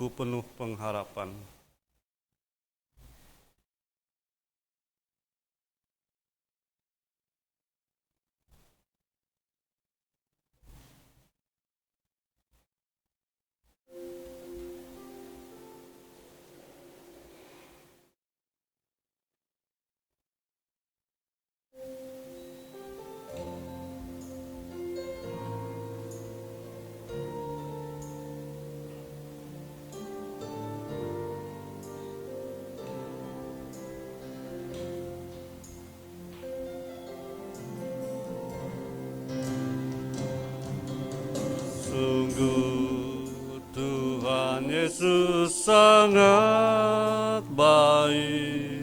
hidupku penuh pengharapan. Sungguh Tuhan Yesus sangat baik,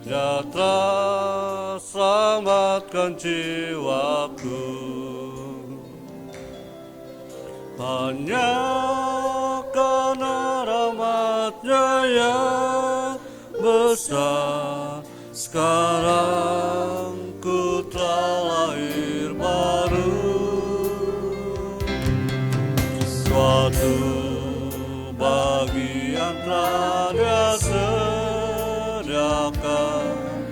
Dia telah selamatkan jiwaku. Hanya karena rahmat-Nya yang besar, sekarang ku telah lahir baru. Suatu bagian telah Dia sediakan,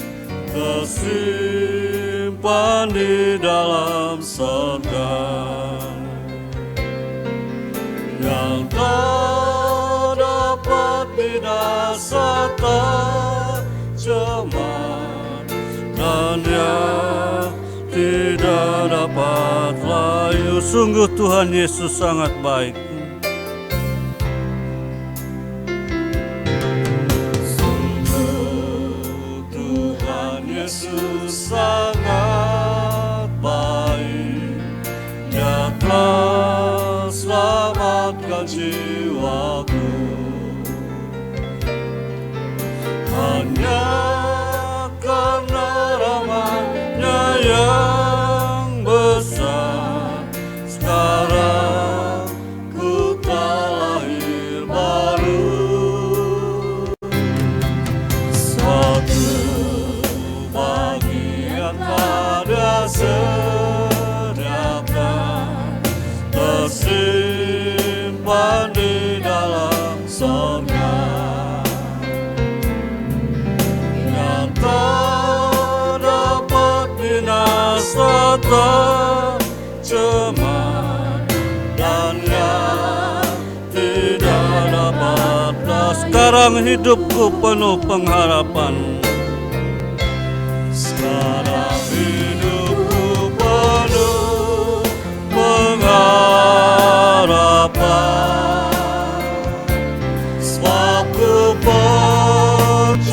tersimpan di dalam surga, yang tak dapat binasa, tak cemat, dan yang tidak dapat layu. Sungguh Tuhan Yesus sangat baik. Sungguh Tuhan Yesus sangat baik, Dia telah selamatkan jiwaku. Hanya karena rahmat-Nya yang besar, sekarang ku telah lahir baru. Suatu bagian telah Dia sediakan, tersimpan di dalam surga, yang tak dapat binasa, tak cemat, dan yang tidak dapat. Sekarang hidupku penuh pengharapan. Sekarang hidupku penuh pengharapan, sebab ku percaya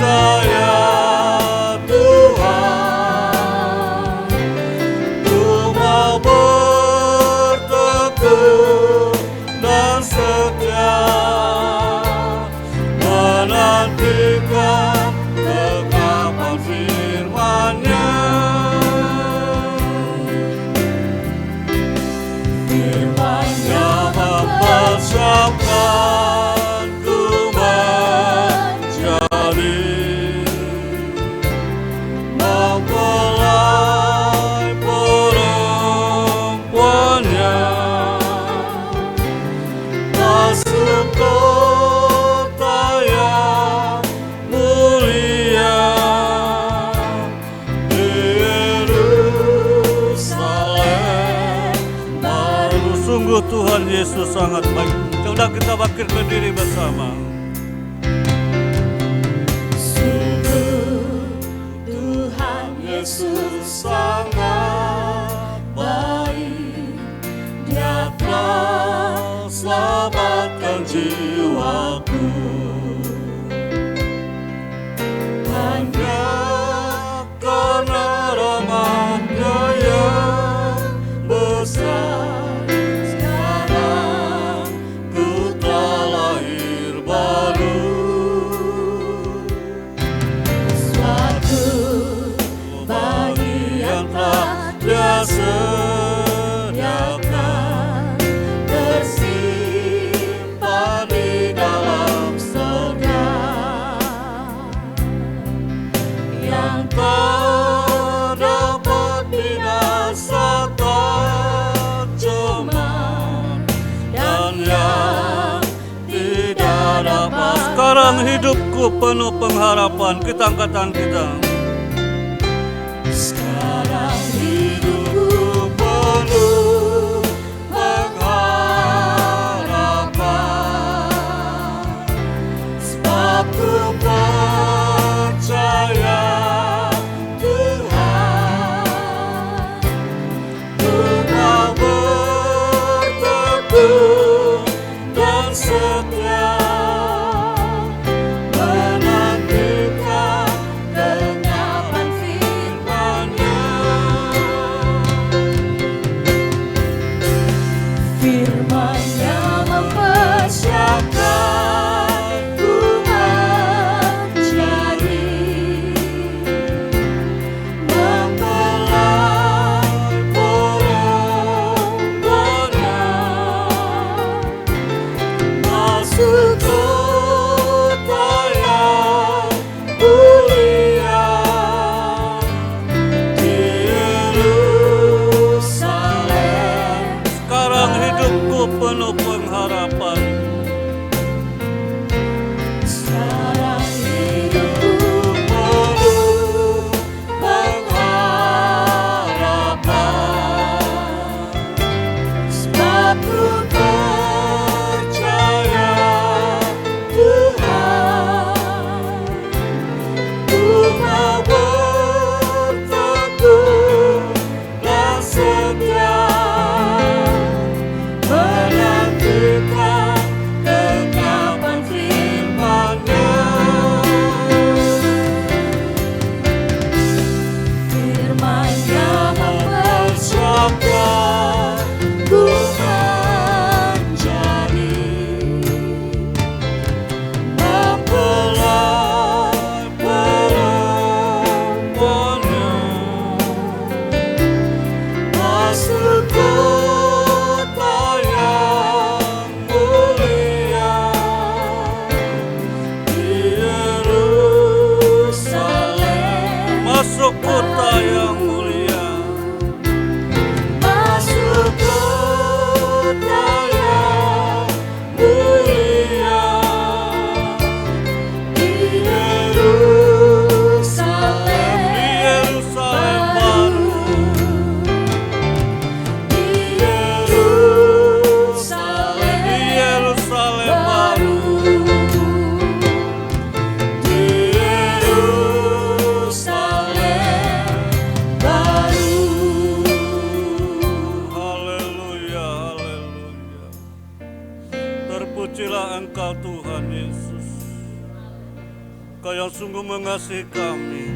Tuhan, ku mau bertekun dan setia, menantikan kekapan firman-Nya. Firman-Nya mempersiapkanku menjadi mempelai perempuannya, masuk kota yang mulia di Yerusalem baru. Sungguh Tuhan Yesus sangat baik. Coba kita bangkit berdiri bersama. Sungguh Tuhan Yesus sangat baik, Dia telah selamatkan jiwaku. Hanya karena rahmat-Nya yang besar, sekarang ku telah lahir baru. Suatu bagian telah Dia sediakan, tersimpan di harapan. Sekarang hidupku penuh pengharapan. Kita angkat tangan kita. Sekarang hidupku penuh pengharapan, sebab ku percaya Tuhan, ku mau berteguh dan setia menantikan kegenapan firman-Nya. Firman-Nya mempersiapkan ku menjadi mempelai perempuannya, masuk kota yang mulia di Yerusalem. Sekarang hidupku penuh pengharapan. Sekarang hidupku penuh pengharapan, sebab ku percaya Tuhan, ku mau berteguh dan setia menantikan kegenapan firman-Nya. Firman-Nya mempersiapkan ku menjadi mempelai perempuannya, masuk kota yang mulia di Yerusalem. Masuk kota yang mulia. Masuk kota yang mulia di Yerusalem. Di Yerusalem baru. Di Yerusalem Di Yerusalem baru. Di Yerusalem baru. Haleluya, haleluya. Terpujilah Engkau Tuhan Yesus. Kau yang sungguh mengasihi kami.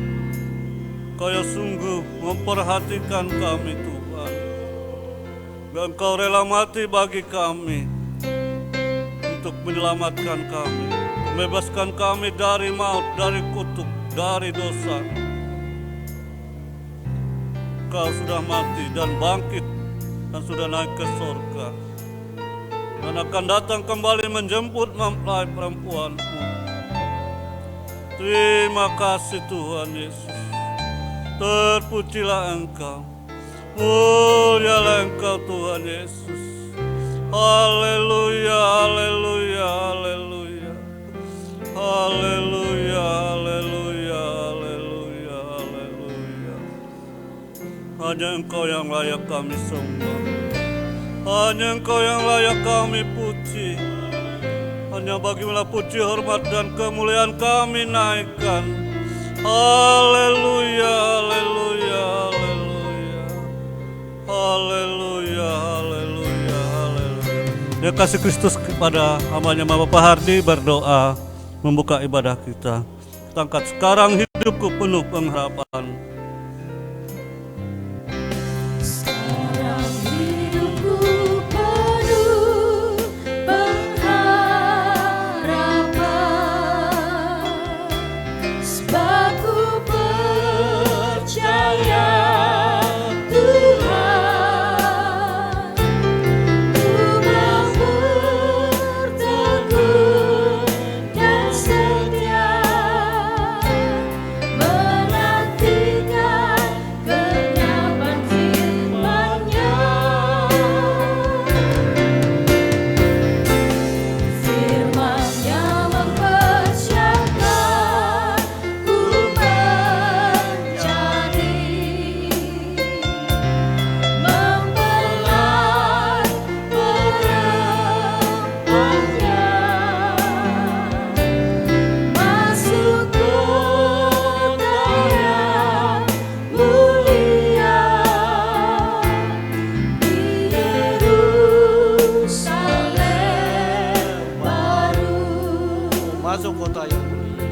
Kau yang sungguh memperhatikan kami Tuhan. Dan Engkau rela mati bagi kami untuk menyelamatkan kami, membebaskan kami dari maut, dari kutuk, dari dosa. Kau sudah mati dan bangkit dan sudah naik ke surga dan akan datang kembali menjemput mempelai perempuan-Mu. Terima kasih Tuhan Yesus. Terpujilah Engkau. Mulialah Engkau Tuhan Yesus. Haleluya, haleluya, haleluya. Haleluya, haleluya, haleluya, haleluya. Hanya Engkau yang layak kami sembah. Hanya Engkau yang layak kami puji. Hanya bagimu puji, hormat, dan kemuliaan kami naikkan. Haleluya, haleluya, haleluya. Haleluya, haleluya, haleluya. Ya kasih Kristus kepada hambanya Bapak Hardi berdoa membuka ibadah kita. Kita angkat sekarang hidupku penuh pengharapan. Sekarang hidupku penuh pengharapan, sebab ku percaya Tuhan, ku mau berteguh dan setia menantikan kegenapan firman. masuk kota yang mulia.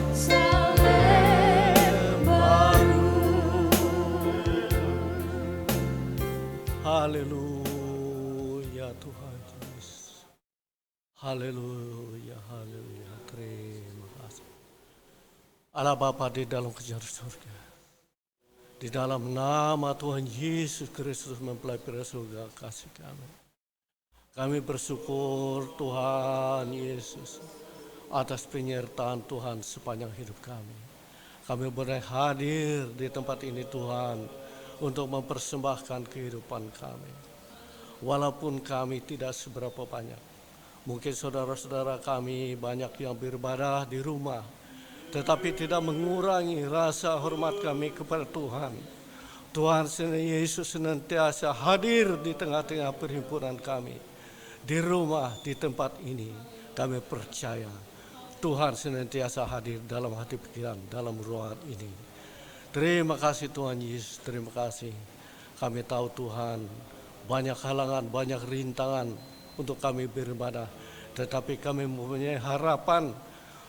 Salem baru. Haleluya Tuhan Yesus. Haleluya, haleluya. Terima kasih. Allah Bapa di dalam kejar surga. Di dalam nama Tuhan Yesus Kristus mempelai surga kasih kami. Kami bersyukur Tuhan Yesus atas penyertaan Tuhan sepanjang hidup kami. Kami boleh hadir di tempat ini Tuhan untuk mempersembahkan kehidupan kami. Walaupun kami tidak seberapa banyak. Mungkin saudara-saudara kami banyak yang beribadah di rumah, tetapi tidak mengurangi rasa hormat kami kepada Tuhan. Tuhan Yesus senantiasa hadir di tengah-tengah perhimpunan kami. Di rumah, di tempat ini, kami percaya Tuhan senantiasa hadir dalam hati pikiran, dalam ruangan ini. Terima kasih Tuhan Yesus, terima kasih. Kami tahu Tuhan, banyak halangan, banyak rintangan untuk kami beribadah, tetapi kami mempunyai harapan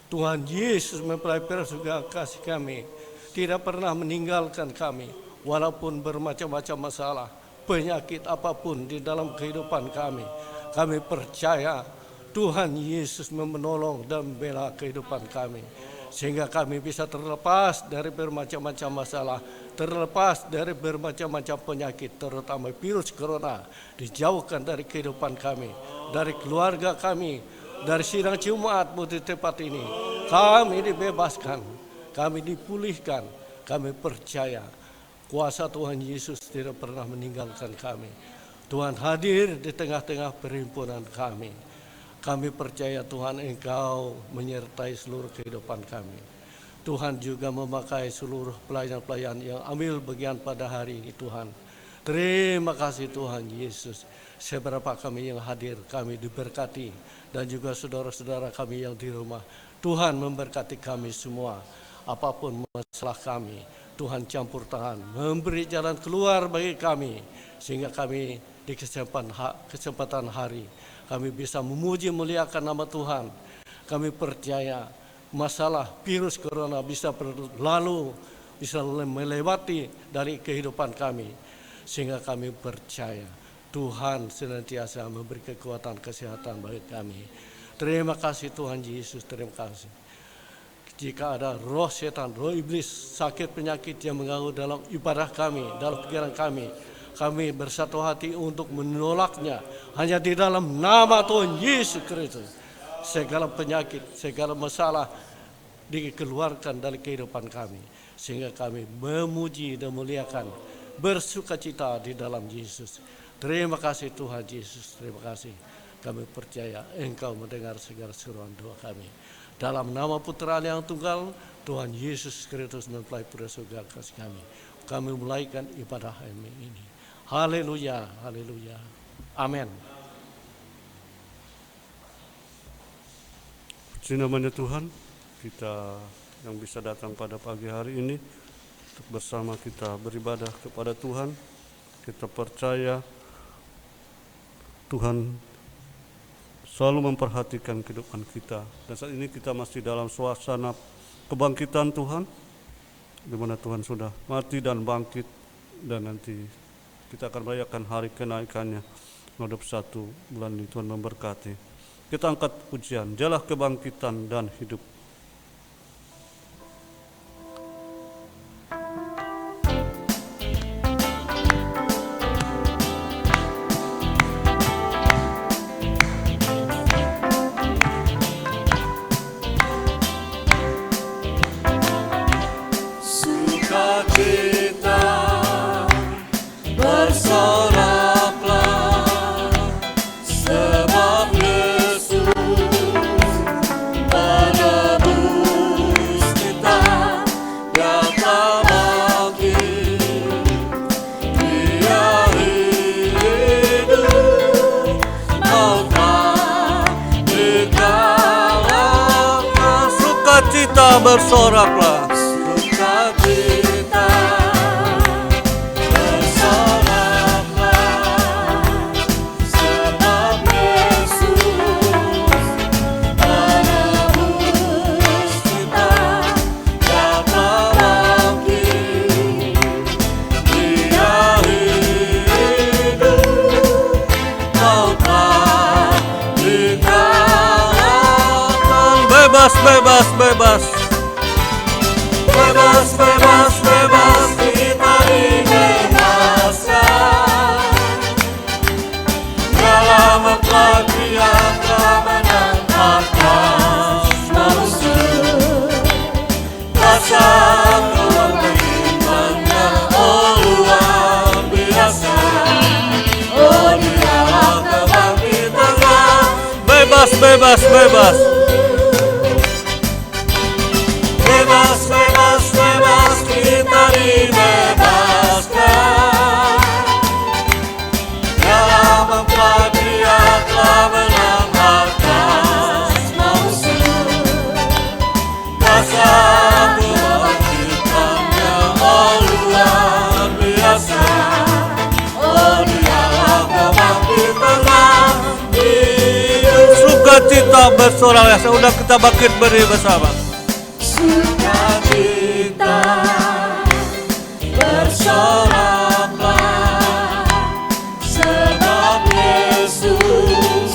Tuhan Yesus mempelai surga kasih kami tidak pernah meninggalkan kami walaupun bermacam-macam masalah, penyakit apapun di dalam kehidupan kami. Kami percaya Tuhan Yesus menolong dan membela kehidupan kami sehingga kami bisa terlepas dari bermacam-macam masalah, terlepas dari bermacam-macam penyakit, terutama virus corona, dijauhkan dari kehidupan kami, dari keluarga kami, dari sidang Jumat di tempat ini. Kami dibebaskan, kami dipulihkan, kami percaya kuasa Tuhan Yesus tidak pernah meninggalkan kami. Tuhan hadir di tengah-tengah perhimpunan kami. Kami percaya Tuhan Engkau menyertai seluruh kehidupan kami. Tuhan juga memakai seluruh pelayan-pelayan yang ambil bagian pada hari ini Tuhan. Terima kasih Tuhan Yesus. Seberapa kami yang hadir, kami diberkati. Dan juga saudara-saudara kami yang di rumah. Tuhan memberkati kami semua. Apapun masalah kami, Tuhan campur tangan, memberi jalan keluar bagi kami. Sehingga kami di kesempatan hari, kami bisa memuji muliakan nama Tuhan. Kami percaya masalah virus corona bisa berlalu, bisa melewati dari kehidupan kami. Sehingga kami percaya Tuhan senantiasa memberi kekuatan kesehatan bagi kami. Terima kasih Tuhan Yesus, terima kasih. Jika ada roh setan, roh iblis, sakit penyakit yang mengganggu dalam ibadah kami, dalam pikiran kami bersatu hati untuk menolaknya. Hanya di dalam nama Tuhan Yesus Kristus, segala penyakit, segala masalah dikeluarkan dari kehidupan kami. Sehingga kami memuji dan muliakan, bersukacita di dalam Yesus. Terima kasih Tuhan Yesus, terima kasih. Kami percaya Engkau mendengar segala seruan doa kami. Dalam nama Putra yang tunggal, Tuhan Yesus Kristus mempelai surga kasih kami. Kami mulaikan ibadah kami ini. Haleluya, haleluya. Amin. Puji namanya Tuhan, kita yang bisa datang pada pagi hari ini untuk bersama kita beribadah kepada Tuhan. Kita percaya Tuhan selalu memperhatikan kehidupan kita. Dan saat ini kita masih dalam suasana kebangkitan Tuhan, di mana Tuhan sudah mati dan bangkit, dan nanti kita akan merayakan hari kenaikannya 21 bulan ini. Tuhan memberkati. Kita angkat pujian, Dialah kebangkitan dan hidup. Sukacita bersoraklah. Sukacita bersoraklah, sebab Yesus bebas, bebas, bebas. Bebas, bebas, bebas, kita dibebaskan. Dalam pelatihan kemenangan atas musuh. Rasa kebangkitannya, oh luar biasa. Oh dialah kebangkitannya. Bebas, bebas, bebas. Bebas, bebas, bebas, kita dibebaskan. Dalam mempelai Dia telah menang atas musuh. Dasar kebangkitannya, oh luar biasa. Oh dialah kebangkitannya. Sukacita bersorak, ya sudah kita bangkit beri bersama. Sukacita bersoraklah, sebab Yesus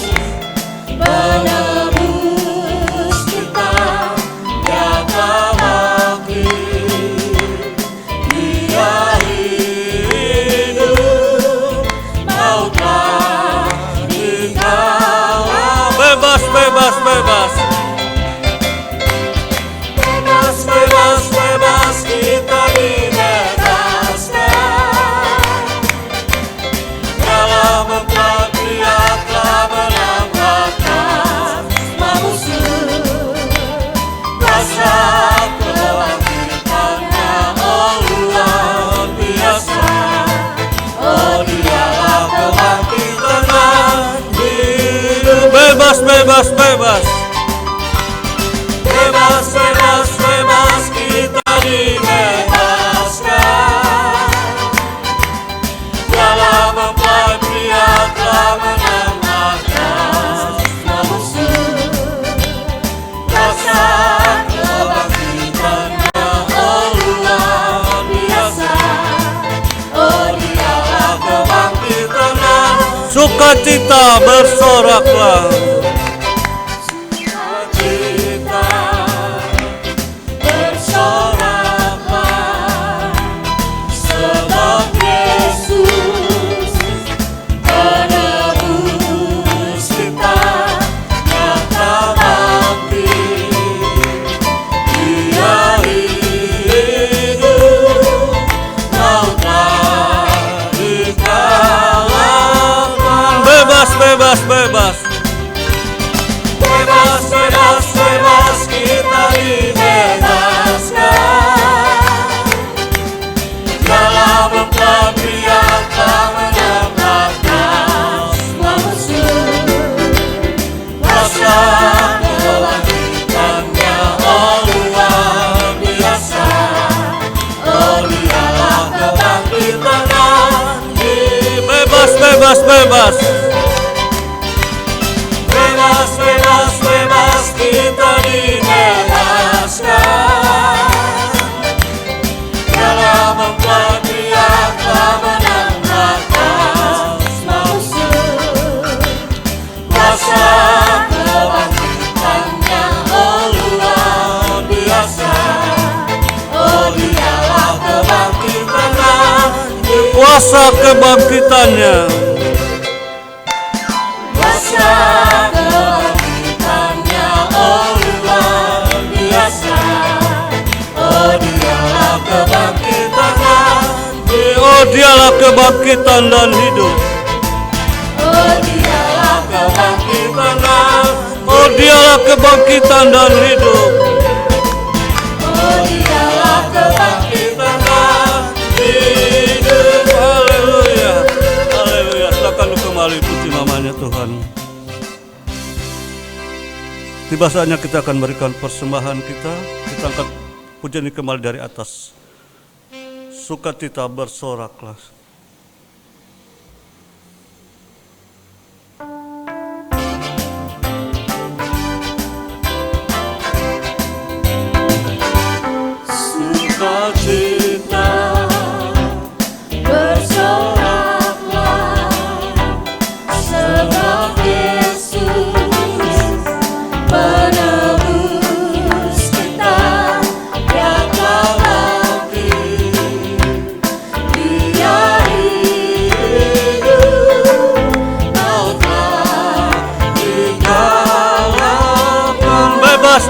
penebus kita. Dia telah bangkit, Dia hidup, mautlah dikawal. Bebas, bebas, bebas. Bebas, bebas, kita dibebaskan. Dalam mempelai Dia telah menang atas musuh. Rasa kebangkitannya, oh luar biasa. Oh dialah kebangkitannya, hidup. Bebas, bebas, bebas. Bebas, bebas, bebas, kita dibebaskan. Dalam mempelai Dia telah menang atas musuh. Rasa kebangkitannya, oh luar biasa. Oh dialah kebangkitannya. Sukacita bersoraklah. Sukacita bersoraklah, sebab Yesus penebus kita. Dia telah bangkit, Dia hidup, mautlah dikalahkan. Bebas, bebas, bebas. Bebas, bebas, bebas, kita dibebaskan. Dalam mempelai Dia telah menang atas musuh. Rasa kebangkitannya, oh luar biasa. Oh dialah kebangkitannya. Bebas, bebas, bebas. Bebas, bebas, bebas, kita dibebaskan. Dalam mempelai Dia telah menang atas musuh. Rasa kebangkitannya, oh luar biasa. Oh dialah kebangkitannya. Kuasa kebangkitannya. Kuasa kebangkitannya, oh luar biasa. Oh dialah kebangkitannya. Oh dialah kebangkitan dan hidup. Oh dialah kebangkitannya. Oh dialah kebangkitan dan hidup. Oh dialah kebangkitannya. Hidup. Haleluya. Haleluya. Silakan lu kembali puji namanya Tuhan. Tiba saatnya kita akan berikan persembahan kita. Kita angkat pujian ini kembali dari atas. Sukacita bersoraklah. Sukacita bersoraklah, sebab Yesus penebus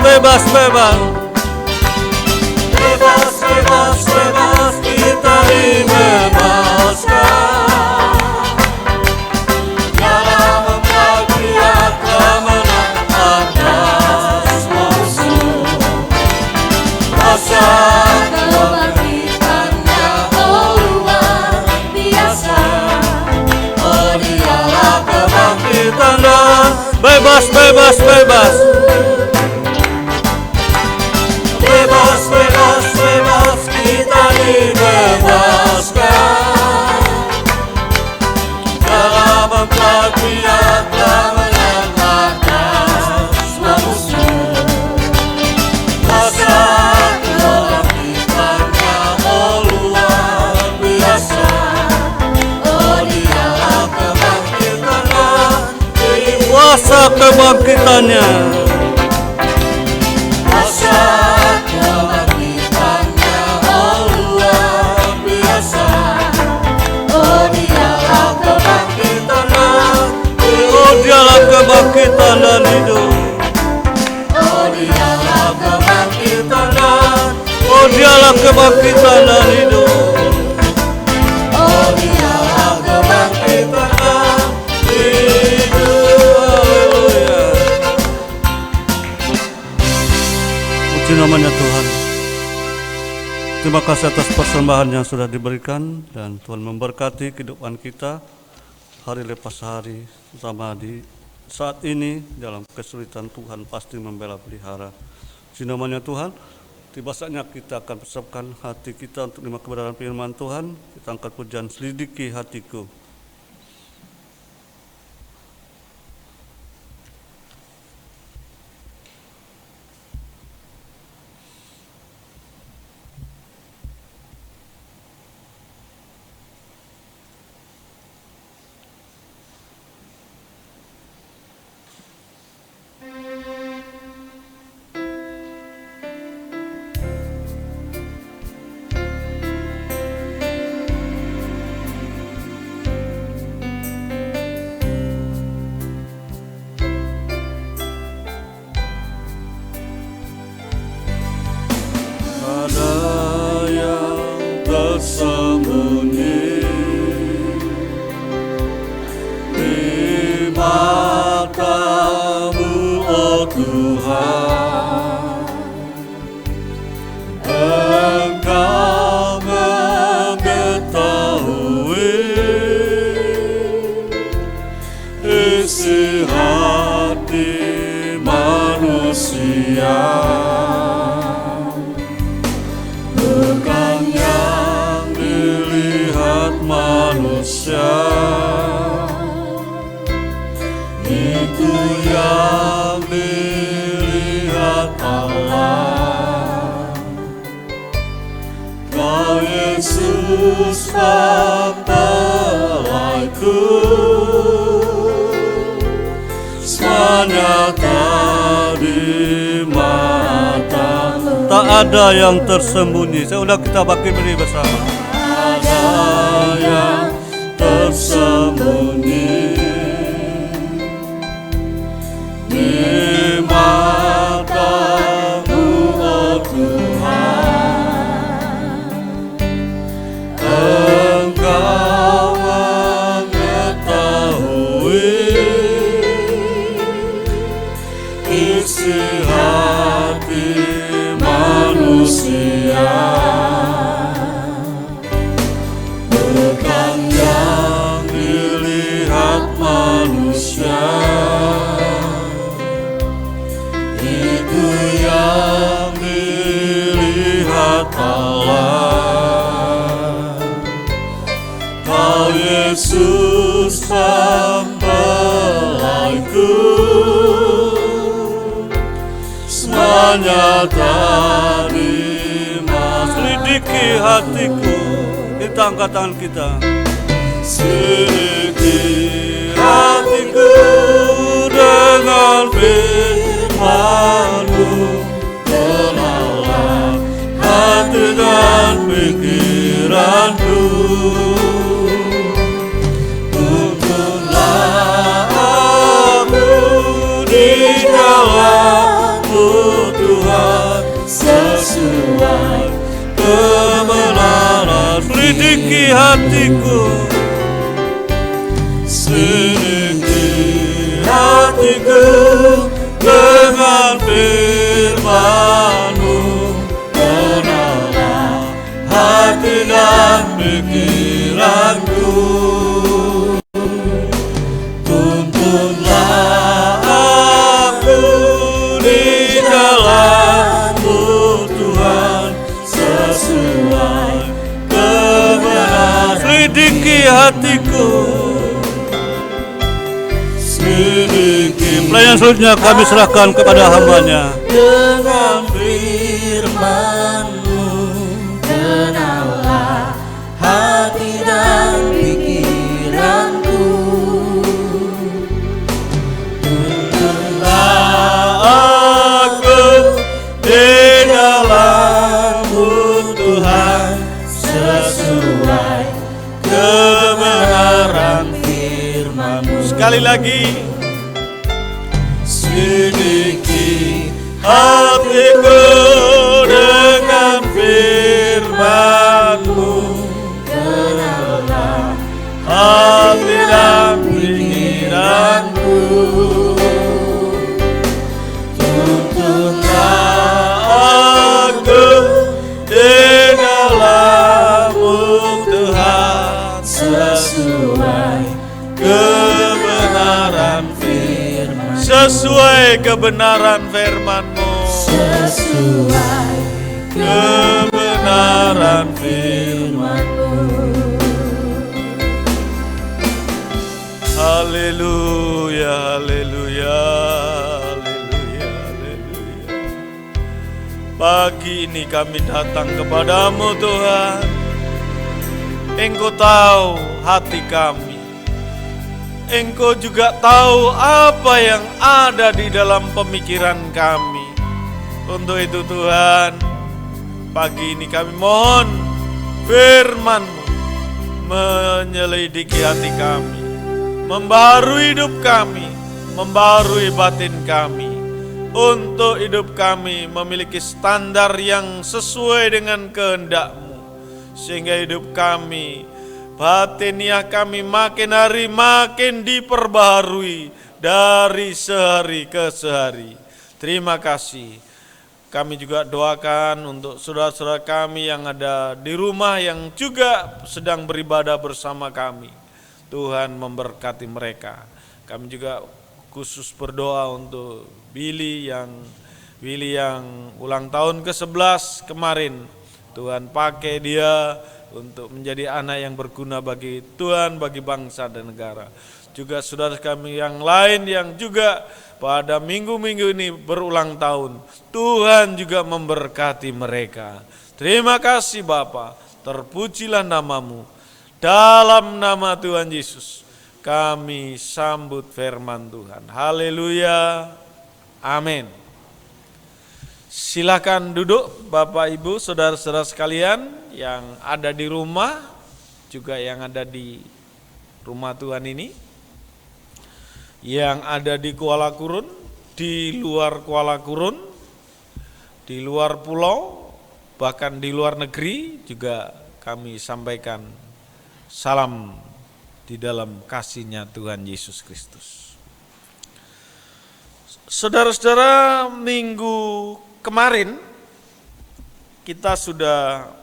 bebas, bebas. Bebas, bebas, bebas, kita dibebaskan. Dalam memperlihat kemenangan atas musuh. Masa kebangkitannya, oh luar biasa. Oh dialah kebangkitan dan bebas, bebas, bebas. Bebas, bebas, bebas, kita dibebaskan. Dalam memperlihat kemenangan atas musuh. Masa kebangkitannya, oh luar biasa. Oh dialah Kebangkitannya, kuasa kebangkitannya. Kuasa kebangkitannya, oh luar biasa. Oh dialah Kebangkitannya, oh dialah kebangkitan dan hidup. Oh dialah Kebangkitannya, oh dialah kebangkitan dan hidup. Oh dialah Kebangkitan dan hidup. Haleluya. Puji namanya Tuhan. Terima kasih atas persembahan yang sudah diberikan, dan Tuhan memberkati kehidupan kita hari lepas hari, sama di saat ini dalam kesulitan. Tuhan pasti membela pelihara. Puji namanya Tuhan. Tiba saatnya kita akan persiapkan hati kita untuk menerima kebenaran firman Tuhan. Kita angkat pujian Selidiki Hatiku. Ada yang tersembunyi di mata-Mu, oh Tuhan. Engkau mengetahui isi hati manusia. Bukan yang dilihat manusia, itu yang dilihat Allah. Kau Yesus mempelaiku, nyata di mata. Tak ada yang tersembunyi. Saya undang kita bagi beri bersama. Ada yang tersembunyi di mata-Mu, oh Tuhan. Engkau mengetahui isi hati manusia. Bukan yang dilihat manusia, itu yang dilihat Allah. Kau Yesus mempelaiku, nyata di mata. Selidiki hatiku. Kita angkat tangan kita. Selidiki hatiku dengan firman-Mu. Kenallah hati dan pikiranku. Tuntunlah aku di dalam selidiki hatiku, selidiki hatiku dengan firman-Mu, kenallah hati dan pikiranku, tuntunlah aku di jalan-Mu Tuhan, sesuai kebenaran. Selidiki hatiku, selidiki. Pelayan selanjutnya kami serahkan kepada hamba-Nya. Dengan firman-Mu, kenallah hati dan pikiranku, Tuntunlah aku di dalam-Mu Tuhan, sesuai kebenaran firman-Mu. Sekali lagi, selidiki hatiku dengan firman-Mu, Kenallah hati dan pikiranku, tuntunlah aku di dalam-Mu Tuhan, sesuai kebenaran firman, sesuai kebenaran firman-Mu, sesuai kebenaran firman-Mu. Haleluya, haleluya, haleluya, haleluya. Pagi ini kami datang kepadamu Tuhan. Engkau tahu hati kami. Engkau juga tahu apa yang ada di dalam pemikiran kami. Untuk itu Tuhan, pagi ini kami mohon firman-Mu menyelidiki hati kami, membaharui hidup kami, membaharui batin kami, untuk hidup kami memiliki standar yang sesuai dengan kehendak-Mu, sehingga hidup kami, batiniah kami makin hari makin diperbaharui dari sehari ke sehari. Terima kasih. Kami juga doakan untuk saudara-saudara kami yang ada di rumah yang juga sedang beribadah bersama kami. Tuhan memberkati mereka. Kami juga khusus berdoa untuk Billy yang ulang tahun ke-11 kemarin. Tuhan pakai dia untuk menjadi anak yang berguna bagi Tuhan, bagi bangsa dan negara. Juga saudara kami yang lain yang juga pada minggu-minggu ini berulang tahun, Tuhan juga memberkati mereka. Terima kasih Bapa, terpujilah nama-Mu. Dalam nama Tuhan Yesus, kami sambut firman Tuhan. Haleluya, amin. Silakan duduk Bapak Ibu, saudara-saudara sekalian yang ada di rumah, juga yang ada di rumah Tuhan ini, yang ada di Kuala Kurun, di luar Kuala Kurun, di luar pulau, bahkan di luar negeri juga kami sampaikan salam di dalam kasih-Nya Tuhan Yesus Kristus. Saudara-saudara, minggu kemarin kita sudah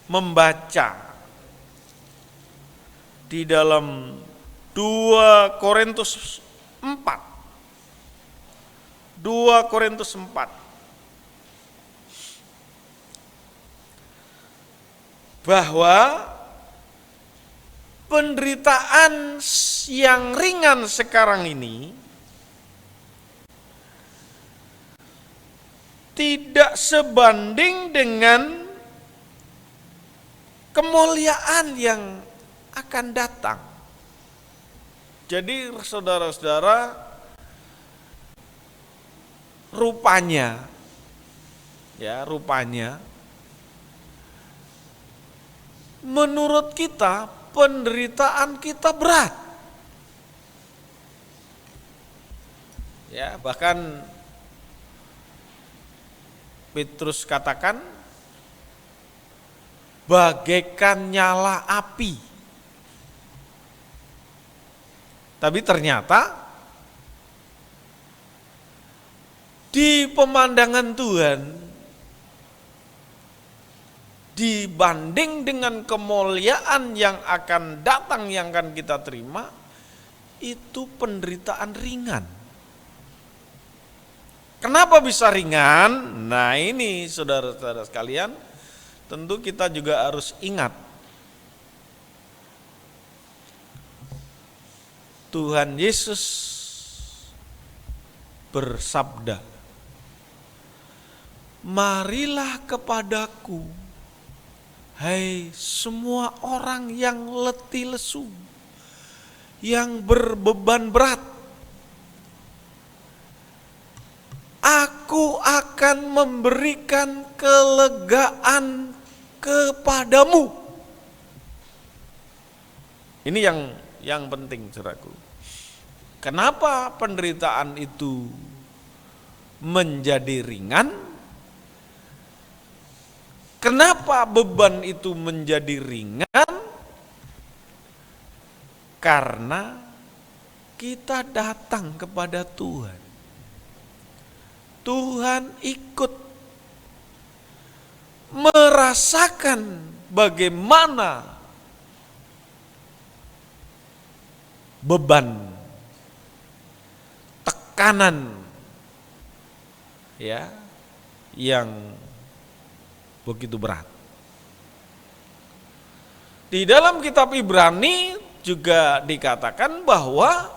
membaca di dalam 2 Korintus 4. 2 Korintus 4. Bahwa penderitaan yang ringan sekarang ini tidak sebanding dengan kemuliaan yang akan datang. Jadi saudara-saudara, rupanya menurut kita penderitaan kita berat. Ya, bahkan Petrus katakan bagaikan nyala api. Tapi ternyata di pemandangan Tuhan, dibanding dengan kemuliaan yang akan datang, yang akan kita terima, itu penderitaan ringan. Kenapa bisa ringan? Nah ini saudara-saudara sekalian, tentu kita juga harus ingat. Tuhan Yesus bersabda, "Marilah kepadaku, hai semua orang yang letih lesu, yang berbeban berat. Aku akan memberikan kelegaan kepadamu." Ini yang penting, saudaraku. Kenapa penderitaan itu menjadi ringan? Kenapa beban itu menjadi ringan? Karena kita datang kepada Tuhan. Tuhan ikut merasakan bagaimana beban, tekanan, ya, yang begitu berat. Di dalam kitab Ibrani juga dikatakan bahwa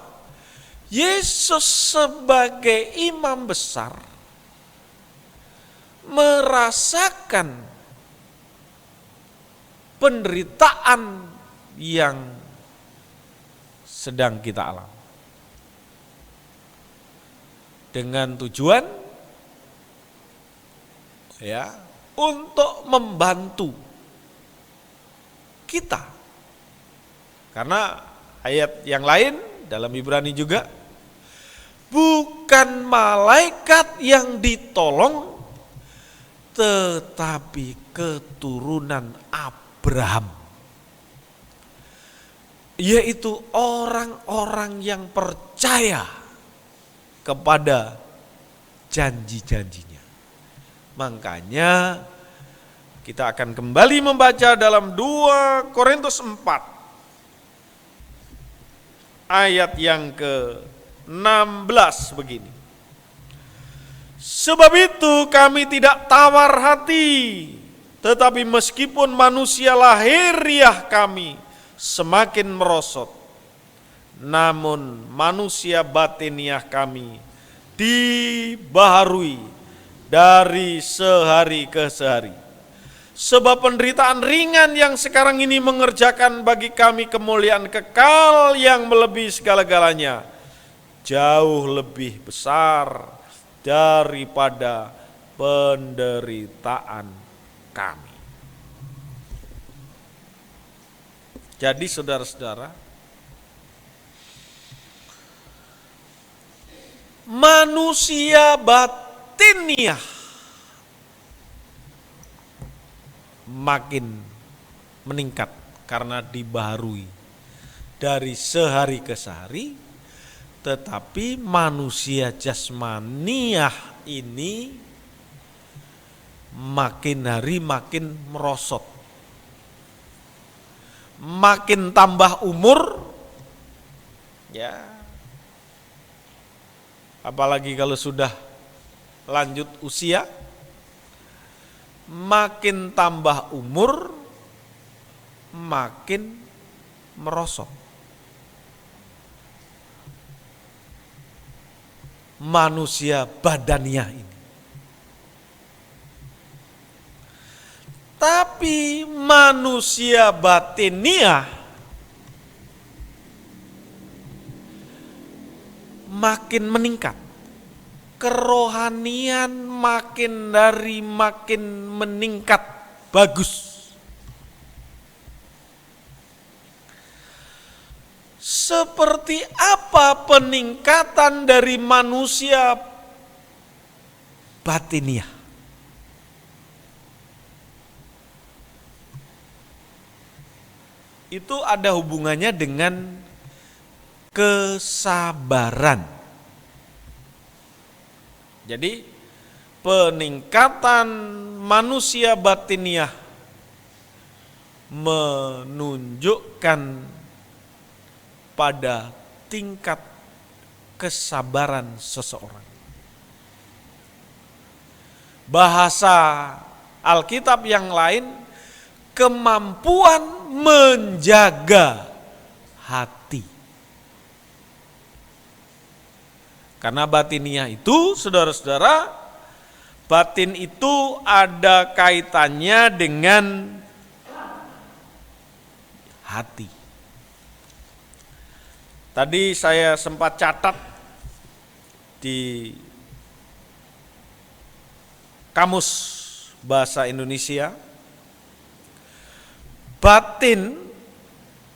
Yesus sebagai imam besar merasakan penderitaan yang sedang kita alami, dengan tujuan ya untuk membantu kita. Karena ayat yang lain dalam Ibrani juga, bukan malaikat yang ditolong, tetapi keturunan Abraham, yaitu orang-orang yang percaya kepada janji-janjinya. Makanya kita akan kembali membaca dalam 2 Korintus 4 ayat yang ke-16 begini. Sebab itu kami tidak tawar hati, tetapi meskipun manusia lahiriah kami semakin merosot, namun manusia batiniah kami dibaharui dari sehari ke sehari. Sebab penderitaan ringan yang sekarang ini mengerjakan bagi kami kemuliaan kekal yang melebihi segala-galanya, jauh lebih besar daripada penderitaan kami. Jadi saudara-saudara, manusia batiniah makin meningkat karena dibaharui dari sehari ke sehari, tetapi manusia jasmaniah ini makin hari makin merosot, makin tambah umur, ya, apalagi kalau sudah lanjut usia, makin tambah umur, makin merosot. Manusia badaniah ini. Tapi manusia batiniah makin meningkat. Kerohanian makin dari makin meningkat bagus. Seperti apa peningkatan dari manusia batiniah? itu ada hubungannya dengan kesabaran. Jadi peningkatan manusia batiniah menunjukkan pada tingkat kesabaran seseorang. Bahasa Alkitab yang lain, kemampuan menjaga hati. Karena batiniah itu, saudara-saudara, batin itu ada kaitannya dengan hati. Tadi saya sempat catat di Kamus Bahasa Indonesia, batin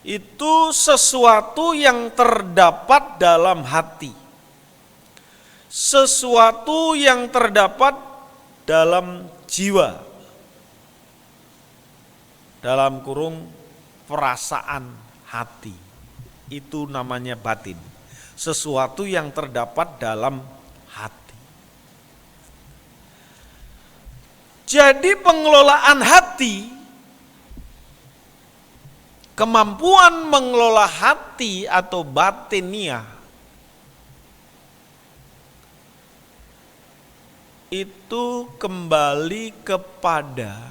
itu sesuatu yang terdapat dalam hati, sesuatu yang terdapat dalam jiwa, dalam kurung perasaan hati, itu namanya batin, sesuatu yang terdapat dalam hati. Jadi pengelolaan hati, kemampuan mengelola hati atau batiniah itu kembali kepada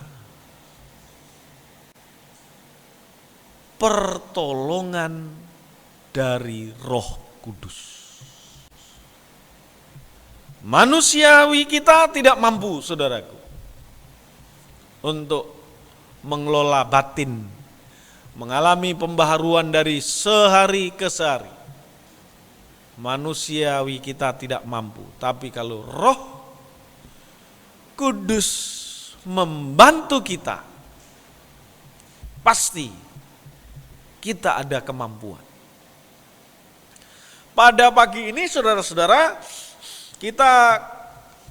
pertolongan dari Roh Kudus. Manusiawi kita tidak mampu, saudaraku, untuk mengelola batin, mengalami pembaharuan dari sehari ke sehari. Manusiawi kita tidak mampu, tapi kalau Roh Kudus membantu kita, pasti kita ada kemampuan. Pada pagi ini, saudara-saudara, kita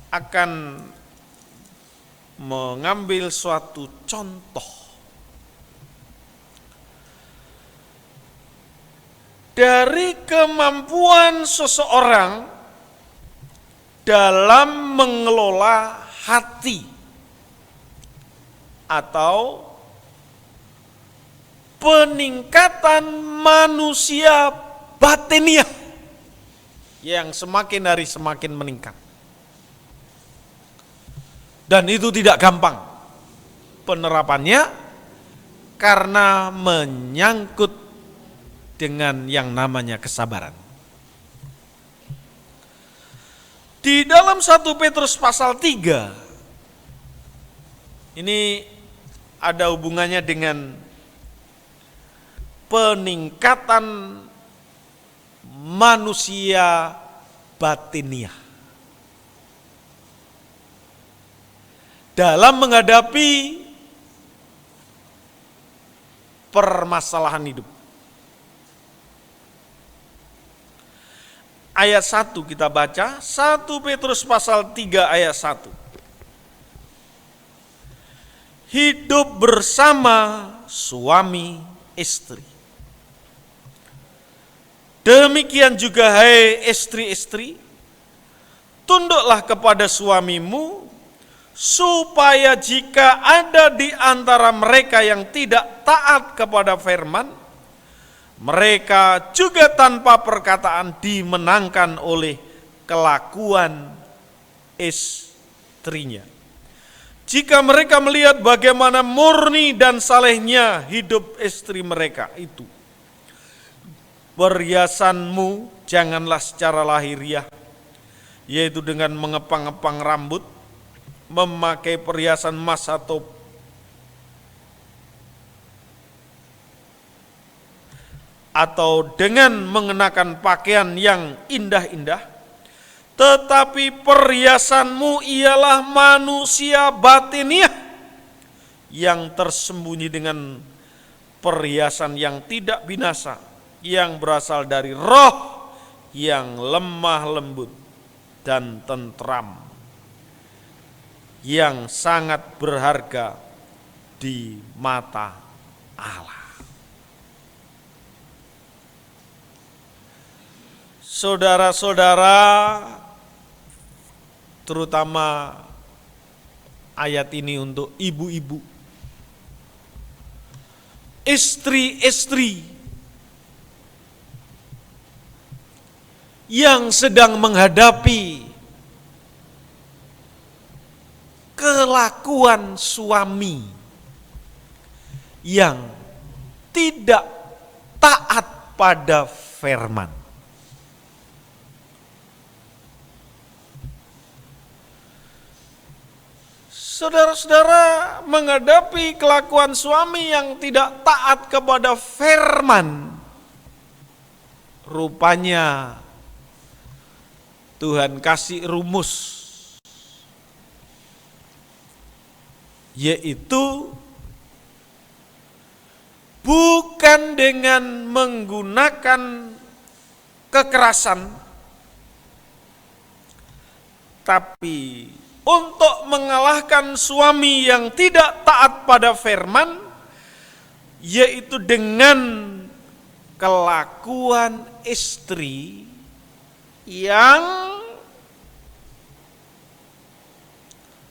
akan mengambil suatu contoh dari kemampuan seseorang dalam mengelola hati atau peningkatan manusia batiniah yang semakin hari semakin meningkat. Dan itu tidak gampang penerapannya karena menyangkut dengan yang namanya kesabaran. Di dalam 1 Petrus pasal 3, ini ada hubungannya dengan peningkatan manusia batiniah dalam menghadapi permasalahan hidup. Ayat 1 kita baca, 1 Petrus pasal 3 ayat 1. Hidup bersama suami istri. Demikian juga hai istri-istri, tunduklah kepada suamimu, supaya jika ada di antara mereka yang tidak taat kepada firman, mereka juga tanpa perkataan dimenangkan oleh kelakuan istrinya. Jika mereka melihat bagaimana murni dan salehnya hidup istri mereka itu, perhiasanmu janganlah secara lahiriah, yaitu dengan mengepang-epang rambut, memakai perhiasan emas atau dengan mengenakan pakaian yang indah-indah, tetapi perhiasanmu ialah manusia batiniah yang tersembunyi dengan perhiasan yang tidak binasa, yang berasal dari Roh yang lemah lembut dan tentram, yang sangat berharga di mata Allah. Saudara-saudara, terutama ayat ini untuk ibu-ibu, istri-istri yang sedang menghadapi kelakuan suami yang tidak taat pada firman. Saudara-saudara menghadapi kelakuan suami yang tidak taat kepada firman, rupanya Tuhan kasih rumus, yaitu bukan dengan menggunakan kekerasan, tapi untuk mengalahkan suami yang tidak taat pada firman, yaitu dengan kelakuan istri yang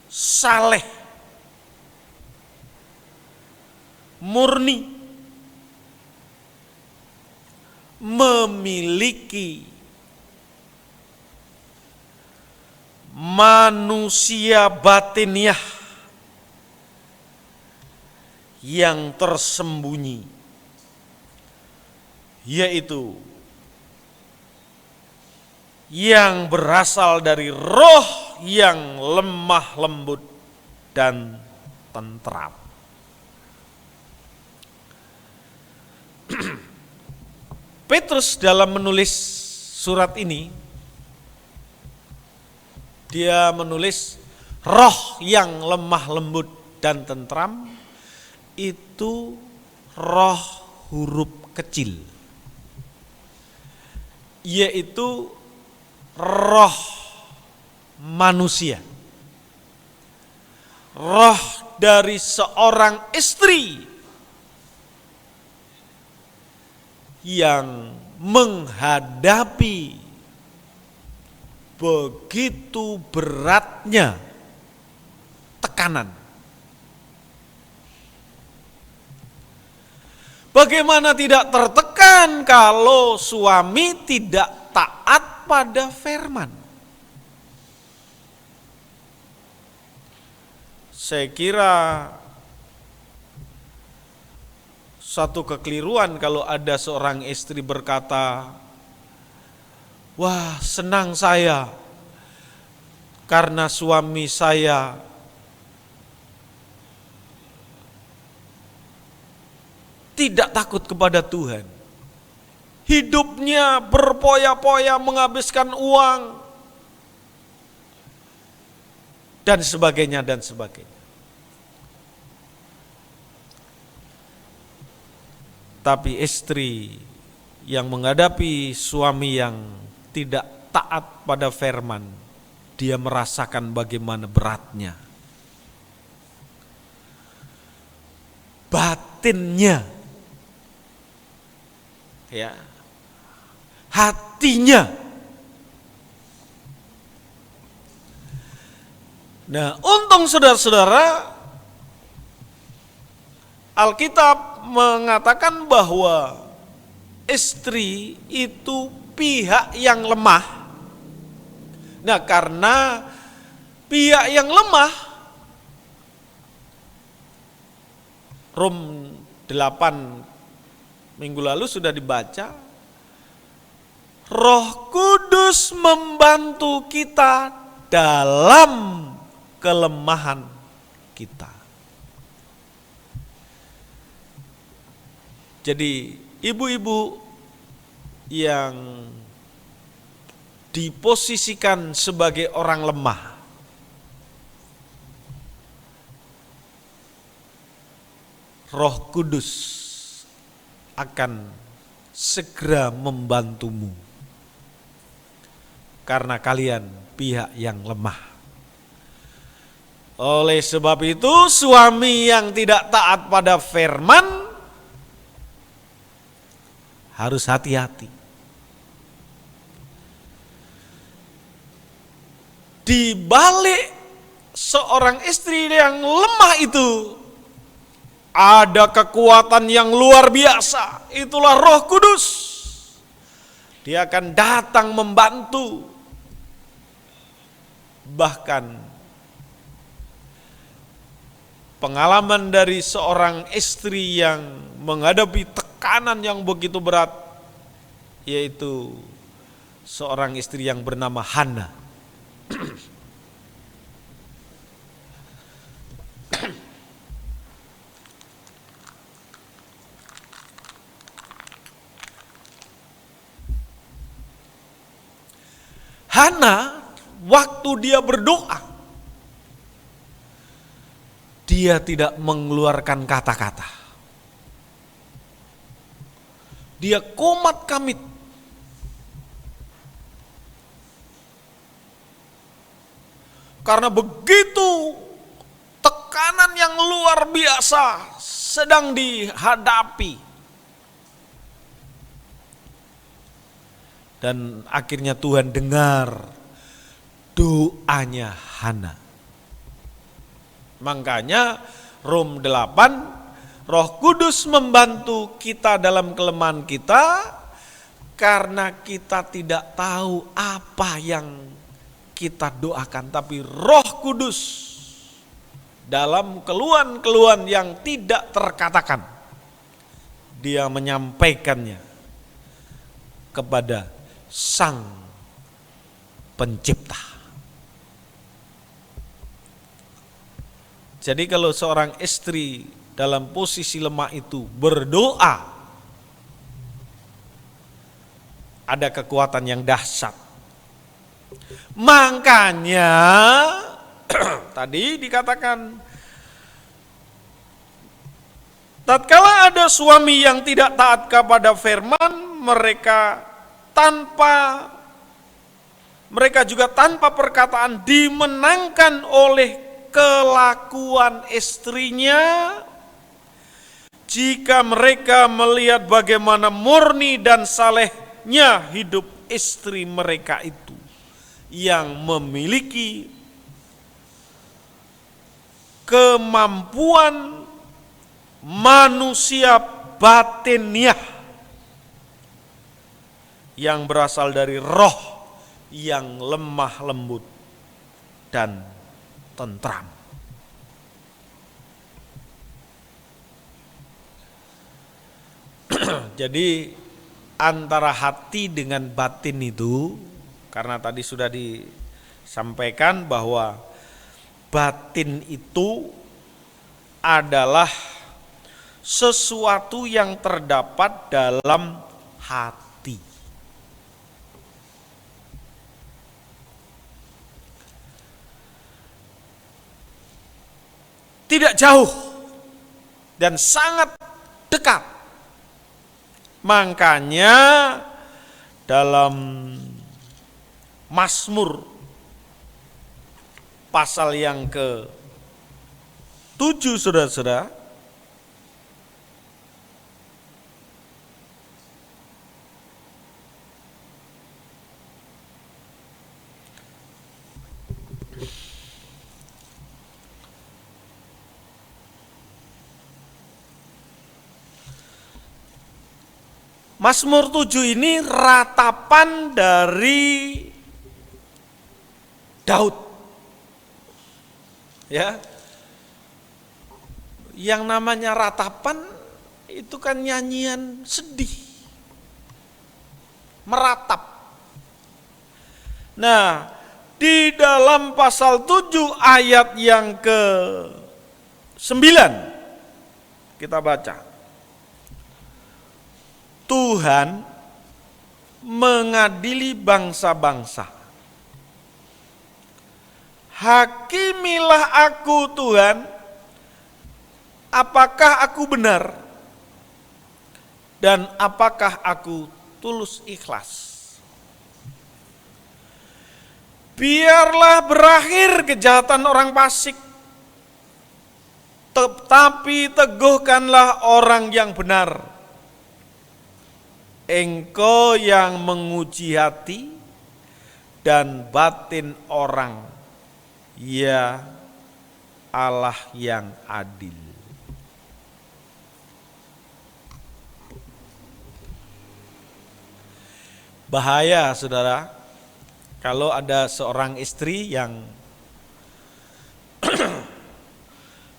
saleh, murni, memiliki manusia batiniah yang tersembunyi, yaitu yang berasal dari roh yang lemah lembut dan tentram. Petrus dalam menulis surat ini, dia menulis roh yang lemah lembut dan tentram itu roh huruf kecil, yaitu roh manusia, roh dari seorang istri yang menghadapi begitu beratnya tekanan. Bagaimana tidak tertekan kalau suami tidak taat pada firman? Saya kira satu kekeliruan kalau ada seorang istri berkata, "Wah, senang saya karena suami saya tidak takut kepada Tuhan. Hidupnya berpoya-poya menghabiskan uang dan sebagainya dan sebagainya." Tapi istri yang menghadapi suami yang tidak taat pada firman, dia merasakan bagaimana beratnya. Batinnya, ya, hatinya. Nah, untung saudara-saudara, Alkitab mengatakan bahwa istri itu pihak yang lemah. Nah, karena pihak yang lemah, Rom 8 minggu lalu sudah dibaca, Roh Kudus membantu kita dalam kelemahan kita. Jadi ibu-ibu yang diposisikan sebagai orang lemah, Roh Kudus akan segera membantumu karena kalian pihak yang lemah. Oleh sebab itu, suami yang tidak taat pada firman harus hati-hati. di balik seorang istri yang lemah itu ada kekuatan yang luar biasa. Itulah Roh Kudus. Dia akan datang membantu. Bahkan pengalaman dari seorang istri yang menghadapi tekanan yang begitu berat, yaitu seorang istri yang bernama Hana. Hana, waktu dia berdoa, dia tidak mengeluarkan kata-kata. Dia komat kamit. Karena begitu tekanan yang luar biasa sedang dihadapi. Dan akhirnya Tuhan dengar doanya Hana. Makanya Rom 8, Roh Kudus membantu kita dalam kelemahan kita karena kita tidak tahu apa yang kita doakan, tapi Roh Kudus dalam keluhan-keluhan yang tidak terkatakan, dia menyampaikannya kepada Sang Pencipta. Jadi kalau seorang istri dalam posisi lemah itu berdoa, ada kekuatan yang dahsyat. Makanya tadi dikatakan, tatkala ada suami yang tidak taat kepada firman, mereka juga tanpa perkataan dimenangkan oleh kelakuan istrinya. Jika mereka melihat bagaimana murni dan salehnya hidup istri mereka itu, yang memiliki kemampuan manusia batiniah yang berasal dari roh yang lemah lembut dan tentram. Jadi antara hati dengan batin itu, karena tadi sudah disampaikan bahwa batin itu adalah sesuatu yang terdapat dalam hati. Tidak jauh dan sangat dekat. Makanya dalam Mazmur pasal yang ke-7, saudara-saudara, Mazmur 7 ini ratapan dari Daud. Ya. Yang namanya ratapan itu kan nyanyian sedih. Meratap. Nah, di dalam pasal 7 ayat yang ke-9 kita baca. Tuhan mengadili bangsa-bangsa. Hakimilah aku Tuhan, apakah aku benar dan apakah aku tulus ikhlas. Biarlah berakhir kejahatan orang fasik, tetapi teguhkanlah orang yang benar. Engkau yang menguji hati dan batin orang ya Allah yang adil. Bahaya saudara, kalau ada seorang istri yang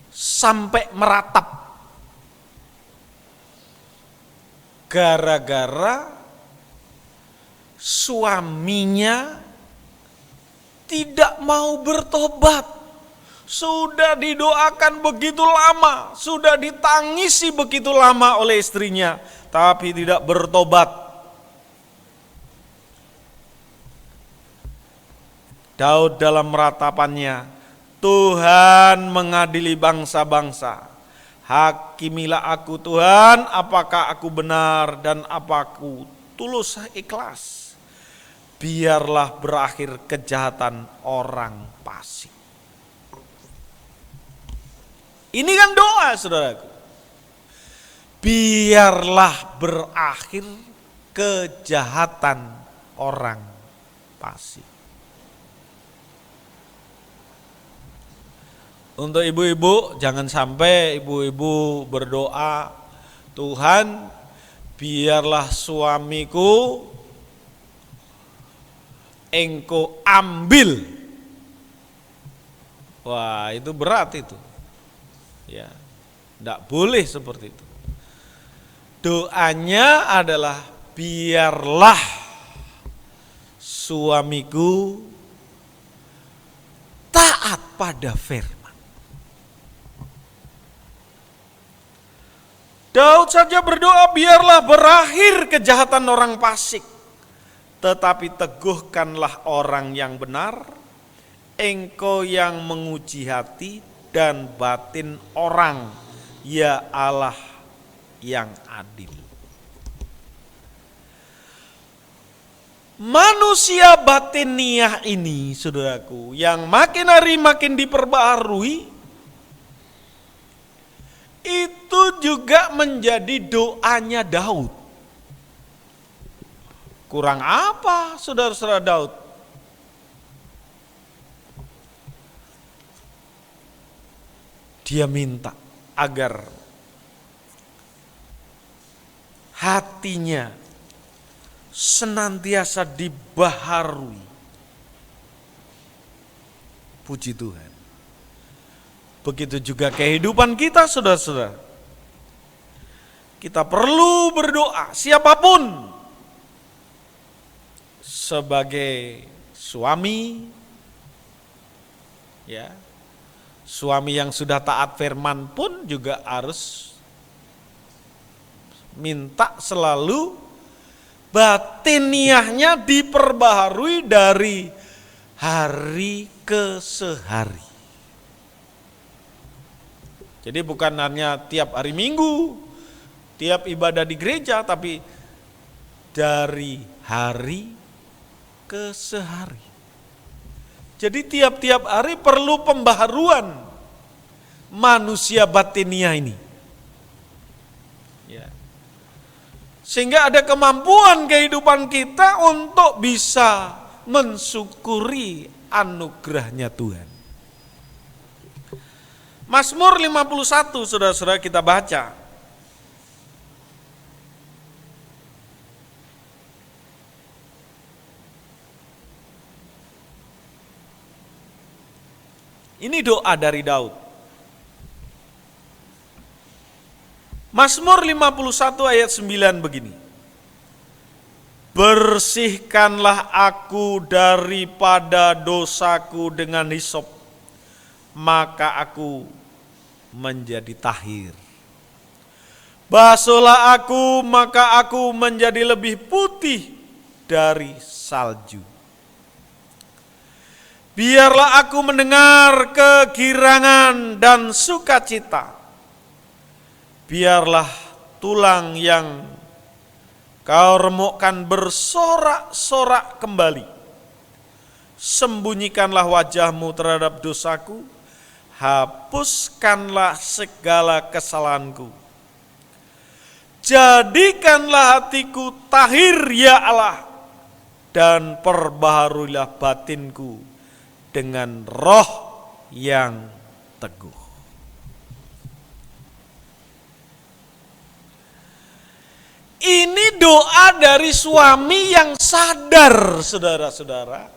sampai meratap gara-gara suaminya tidak mau bertobat. Sudah didoakan begitu lama, sudah ditangisi begitu lama oleh istrinya, tapi tidak bertobat. Daud dalam meratapannya, Tuhan mengadili bangsa-bangsa. Hakimilah aku Tuhan, apakah aku benar dan apa aku tulus ikhlas. Biarlah berakhir kejahatan orang fasik. Ini kan doa saudaraku. Biarlah berakhir kejahatan orang fasik. Untuk ibu-ibu, jangan sampai ibu-ibu berdoa, Tuhan biarlah suamiku Engkau ambil. Wah, itu berat itu. Ya, tidak boleh seperti itu. Doanya adalah biarlah suamiku taat pada firman. Daud saja berdoa, biarlah berakhir kejahatan orang fasik, tetapi teguhkanlah orang yang benar, Engkau yang menguji hati dan batin orang, ya Allah yang adil. Manusia batiniah ini, saudaraku, yang makin hari makin diperbaharui, itu juga menjadi doanya Daud. Kurang apa saudara-saudara Daud? Dia minta agar hatinya senantiasa dibaharui. Puji Tuhan. Begitu juga kehidupan kita saudara-saudara. Kita perlu berdoa siapapun, sebagai suami, ya, suami yang sudah taat firman pun juga harus minta selalu batiniahnya diperbaharui dari hari ke sehari. Jadi bukan hanya tiap hari Minggu, tiap ibadah di gereja, tapi dari hari ke sehari. Jadi tiap-tiap hari perlu pembaharuan manusia batiniah ini. Ya. Sehingga ada kemampuan kehidupan kita untuk bisa mensyukuri anugerahnya Tuhan. Mazmur 51 saudara-saudara kita baca. Ini doa dari Daud. Mazmur 51 ayat 9 begini. Bersihkanlah aku daripada dosaku dengan hisop, maka aku menjadi tahir. Basuhlah aku, maka aku menjadi lebih putih dari salju. Biarlah aku mendengar kegirangan dan sukacita. Biarlah tulang yang kau remukkan bersorak-sorak kembali. Sembunyikanlah wajahmu terhadap dosaku, hapuskanlah segala kesalahanku. Jadikanlah hatiku tahir ya Allah, dan perbaharuilah batinku dengan roh yang teguh. Ini doa dari suami yang sadar, saudara-saudara.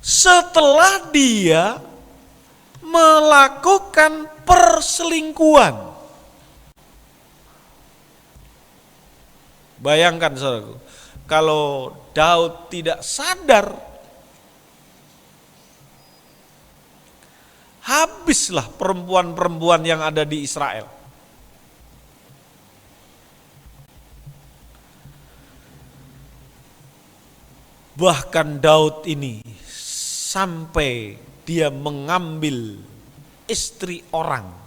Setelah dia melakukan perselingkuhan. Bayangkan saudaraku, kalau Daud tidak sadar, habislah perempuan-perempuan yang ada di Israel. Bahkan Daud ini sampai dia mengambil istri orang.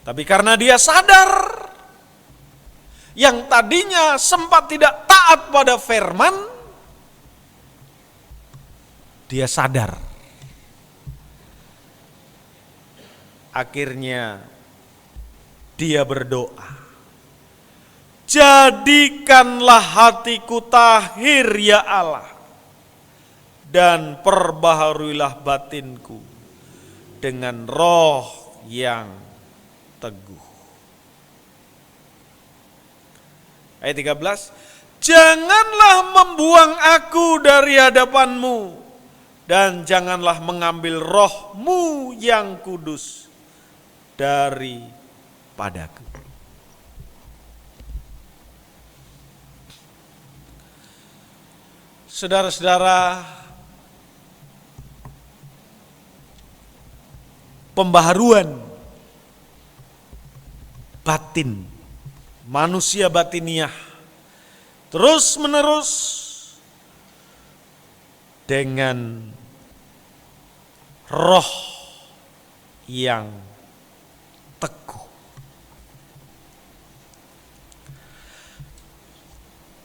Tapi karena dia sadar, yang tadinya sempat tidak taat pada firman, dia sadar. Akhirnya dia berdoa, jadikanlah hatiku tahir ya Allah, dan perbaharuilah batinku dengan roh yang teguh. Ayat 13, janganlah membuang aku dari hadapanmu, dan janganlah mengambil rohmu yang kudus daripadaku. Saudara-saudara, pembaharuan batin, manusia batiniah terus menerus dengan roh yang teguh.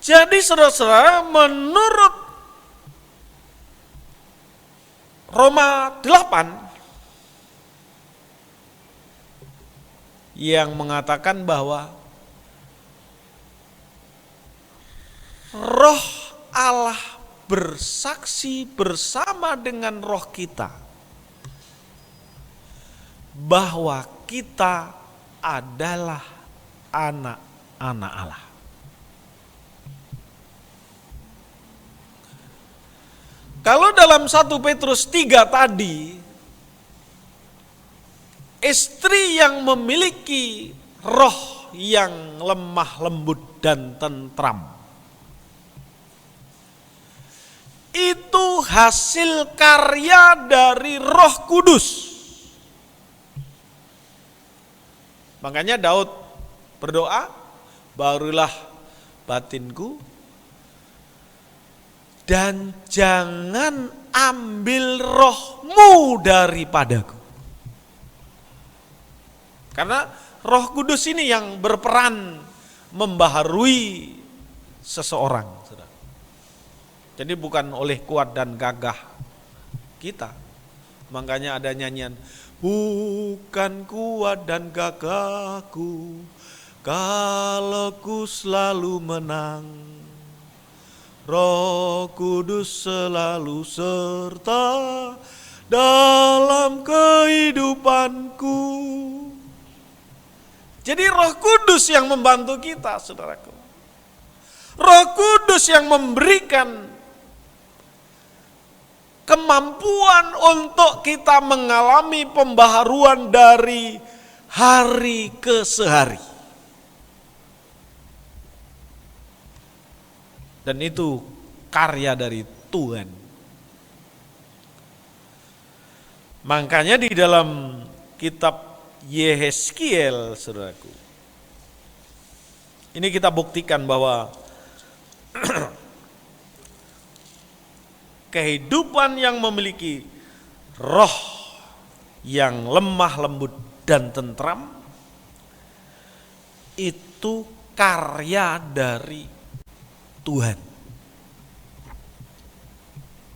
Jadi saudara-saudara, menurut Roma 8 yang mengatakan bahwa roh Allah bersaksi bersama dengan roh kita bahwa kita adalah anak-anak Allah. Kalau dalam 1 Petrus 3 tadi, istri yang memiliki roh yang lemah lembut dan tentram, itu hasil karya dari Roh Kudus. Makanya Daud berdoa, barulah batinku, dan jangan ambil rohmu daripadaku. Karena Roh Kudus ini yang berperan membaharui seseorang. Jadi bukan oleh kuat dan gagah kita. Makanya ada nyanyian, bukan kuat dan gagahku, kalau ku selalu menang. Roh Kudus selalu serta dalam kehidupanku. Jadi Roh Kudus yang membantu kita, saudaraku. Roh Kudus yang memberikan kemampuan untuk kita mengalami pembaharuan dari hari ke sehari. Dan itu karya dari Tuhan. Makanya di dalam kitab Yehezkiel, saudaraku, ini kita buktikan bahwa kehidupan yang memiliki roh yang lemah lembut dan tentram itu karya dari Tuhan.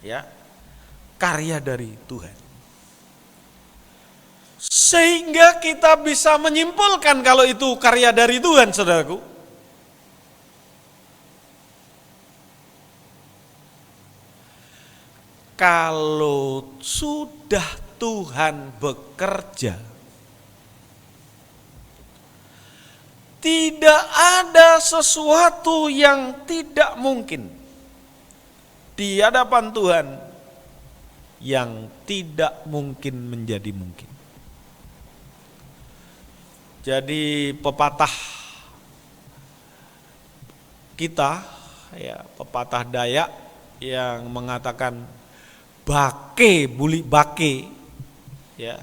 Ya, karya dari Tuhan. Sehingga kita bisa menyimpulkan kalau itu karya dari Tuhan, saudaraku. kalau sudah Tuhan bekerja, tidak ada sesuatu yang tidak mungkin di hadapan Tuhan yang tidak mungkin menjadi mungkin. Jadi pepatah kita, ya, pepatah Dayak yang mengatakan bake buli bake, ya,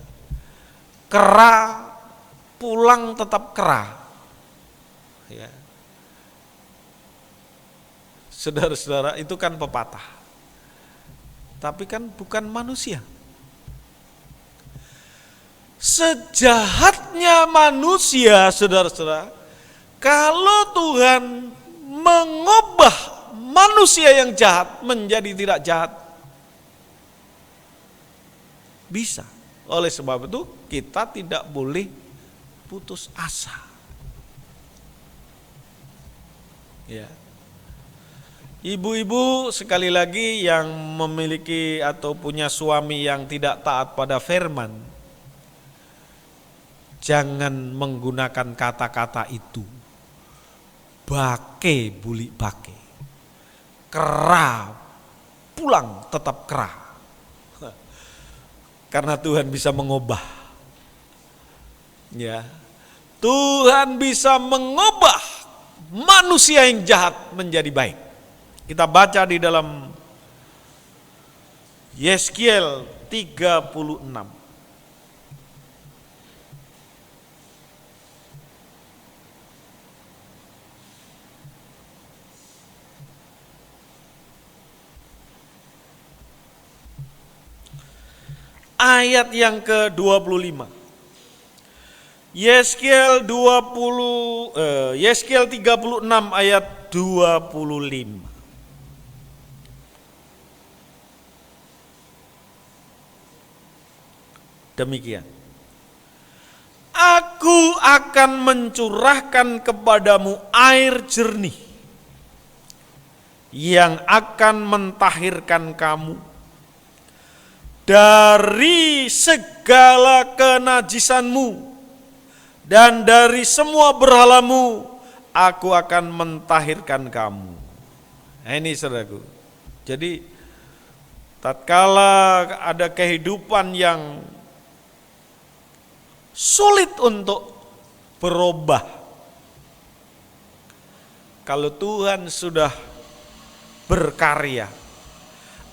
kera pulang tetap kera, ya. Saudara-saudara, itu kan pepatah, tapi kan bukan manusia. Sejahatnya manusia, saudara-saudara, kalau Tuhan mengubah manusia yang jahat menjadi tidak jahat, bisa. Oleh sebab itu kita tidak boleh putus asa. Ya. Ibu-ibu sekali lagi yang memiliki atau punya suami yang tidak taat pada firman, jangan menggunakan kata-kata itu. Bake buli bake, kera pulang tetap kera. Karena Tuhan bisa mengubah, ya, Tuhan bisa mengubah manusia yang jahat menjadi baik. Kita baca di dalam Yeskiel 36. Ayat yang ke-25. Yeskiel 36 ayat 25. Demikian. Aku akan mencurahkan kepadamu air jernih yang akan mentahirkan kamu dari segala kenajisanmu, dan dari semua berhalamu aku akan mentahirkan kamu. Nah, ini saudaraku. Jadi tatkala ada kehidupan yang sulit untuk berubah, kalau Tuhan sudah berkarya,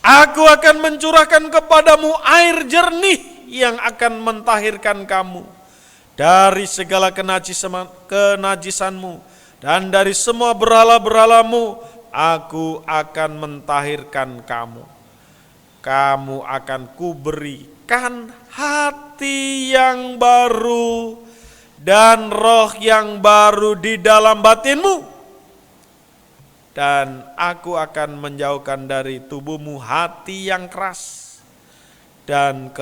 aku akan mencurahkan kepadamu air jernih yang akan mentahirkan kamu dari segala kenajisanmu, dan dari semua berhala-berhalamu aku akan mentahirkan kamu. Kamu akan kuberikan hati yang baru dan roh yang baru di dalam batinmu, dan aku akan menjauhkan dari tubuhmu hati yang keras, dan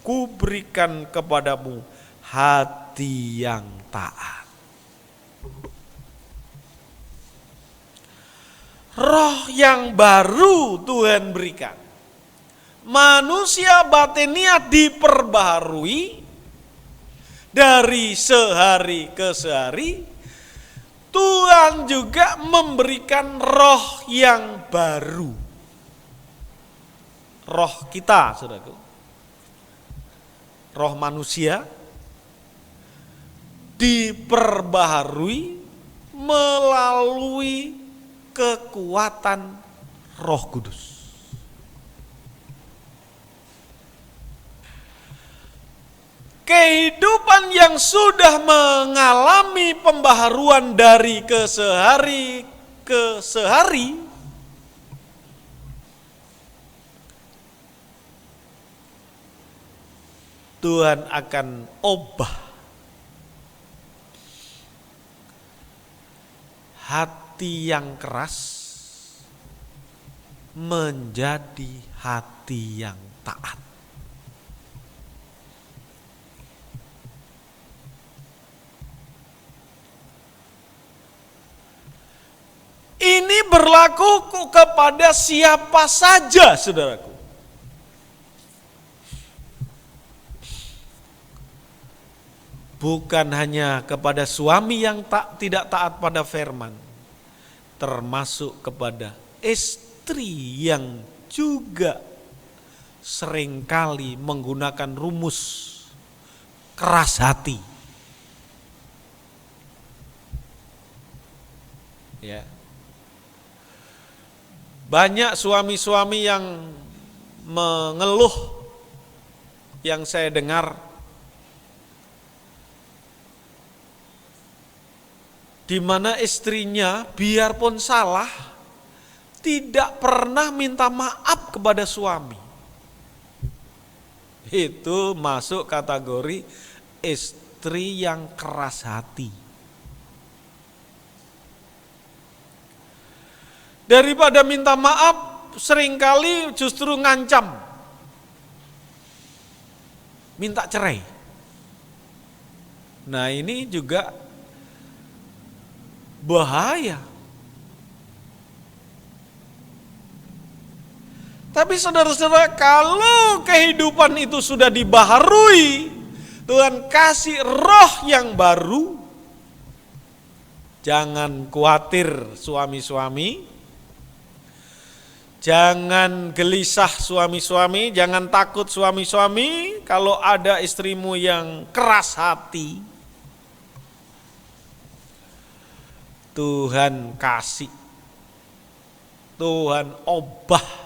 kuberikan kepadamu hati yang taat. Roh yang baru Tuhan berikan. Manusia batiniah diperbaharui dari sehari ke sehari. Tuhan juga memberikan roh yang baru. Roh kita, saudaraku. Roh manusia diperbaharui melalui kekuatan Roh Kudus. Kehidupan yang sudah mengalami pembaharuan dari sehari ke sehari, Tuhan akan ubah hati yang keras menjadi hati yang taat. Ini berlaku kepada siapa saja, saudaraku. bukan hanya kepada suami yang tidak taat pada firman, termasuk kepada istri yang juga seringkali menggunakan rumus keras hati. Ya. Banyak suami-suami yang mengeluh, yang saya dengar, di mana istrinya biarpun salah tidak pernah minta maaf kepada suami. Itu masuk kategori istri yang keras hati. Daripada minta maaf, seringkali justru ngancam, minta cerai. Nah, ini juga bahaya. Tapi saudara-saudara, kalau kehidupan itu sudah dibaharui, Tuhan kasih roh yang baru, jangan khawatir suami-suami, jangan gelisah suami-suami, jangan takut suami-suami kalau ada istrimu yang keras hati. Tuhan kasih, Tuhan obah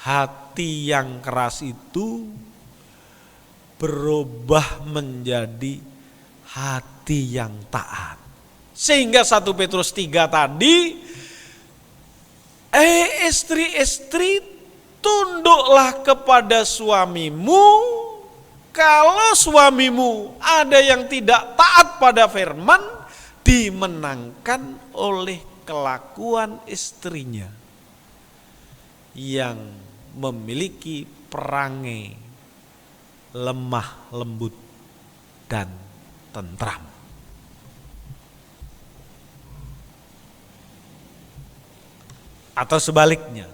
hati yang keras itu berubah menjadi hati yang taat. Sehingga 1 Petrus 3 tadi, istri-istri, tunduklah kepada suamimu. Kalau suamimu ada yang tidak taat pada firman, dimenangkan oleh kelakuan istrinya yang memiliki perangai lemah lembut dan tentram. Atau sebaliknya.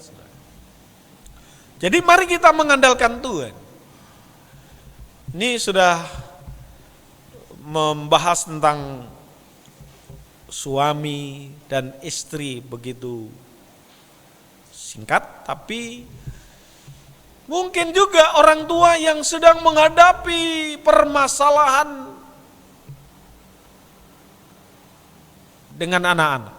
Jadi mari kita mengandalkan Tuhan. Ini sudah membahas tentang suami dan istri begitu singkat, tapi mungkin juga orang tua yang sedang menghadapi permasalahan dengan anak-anak.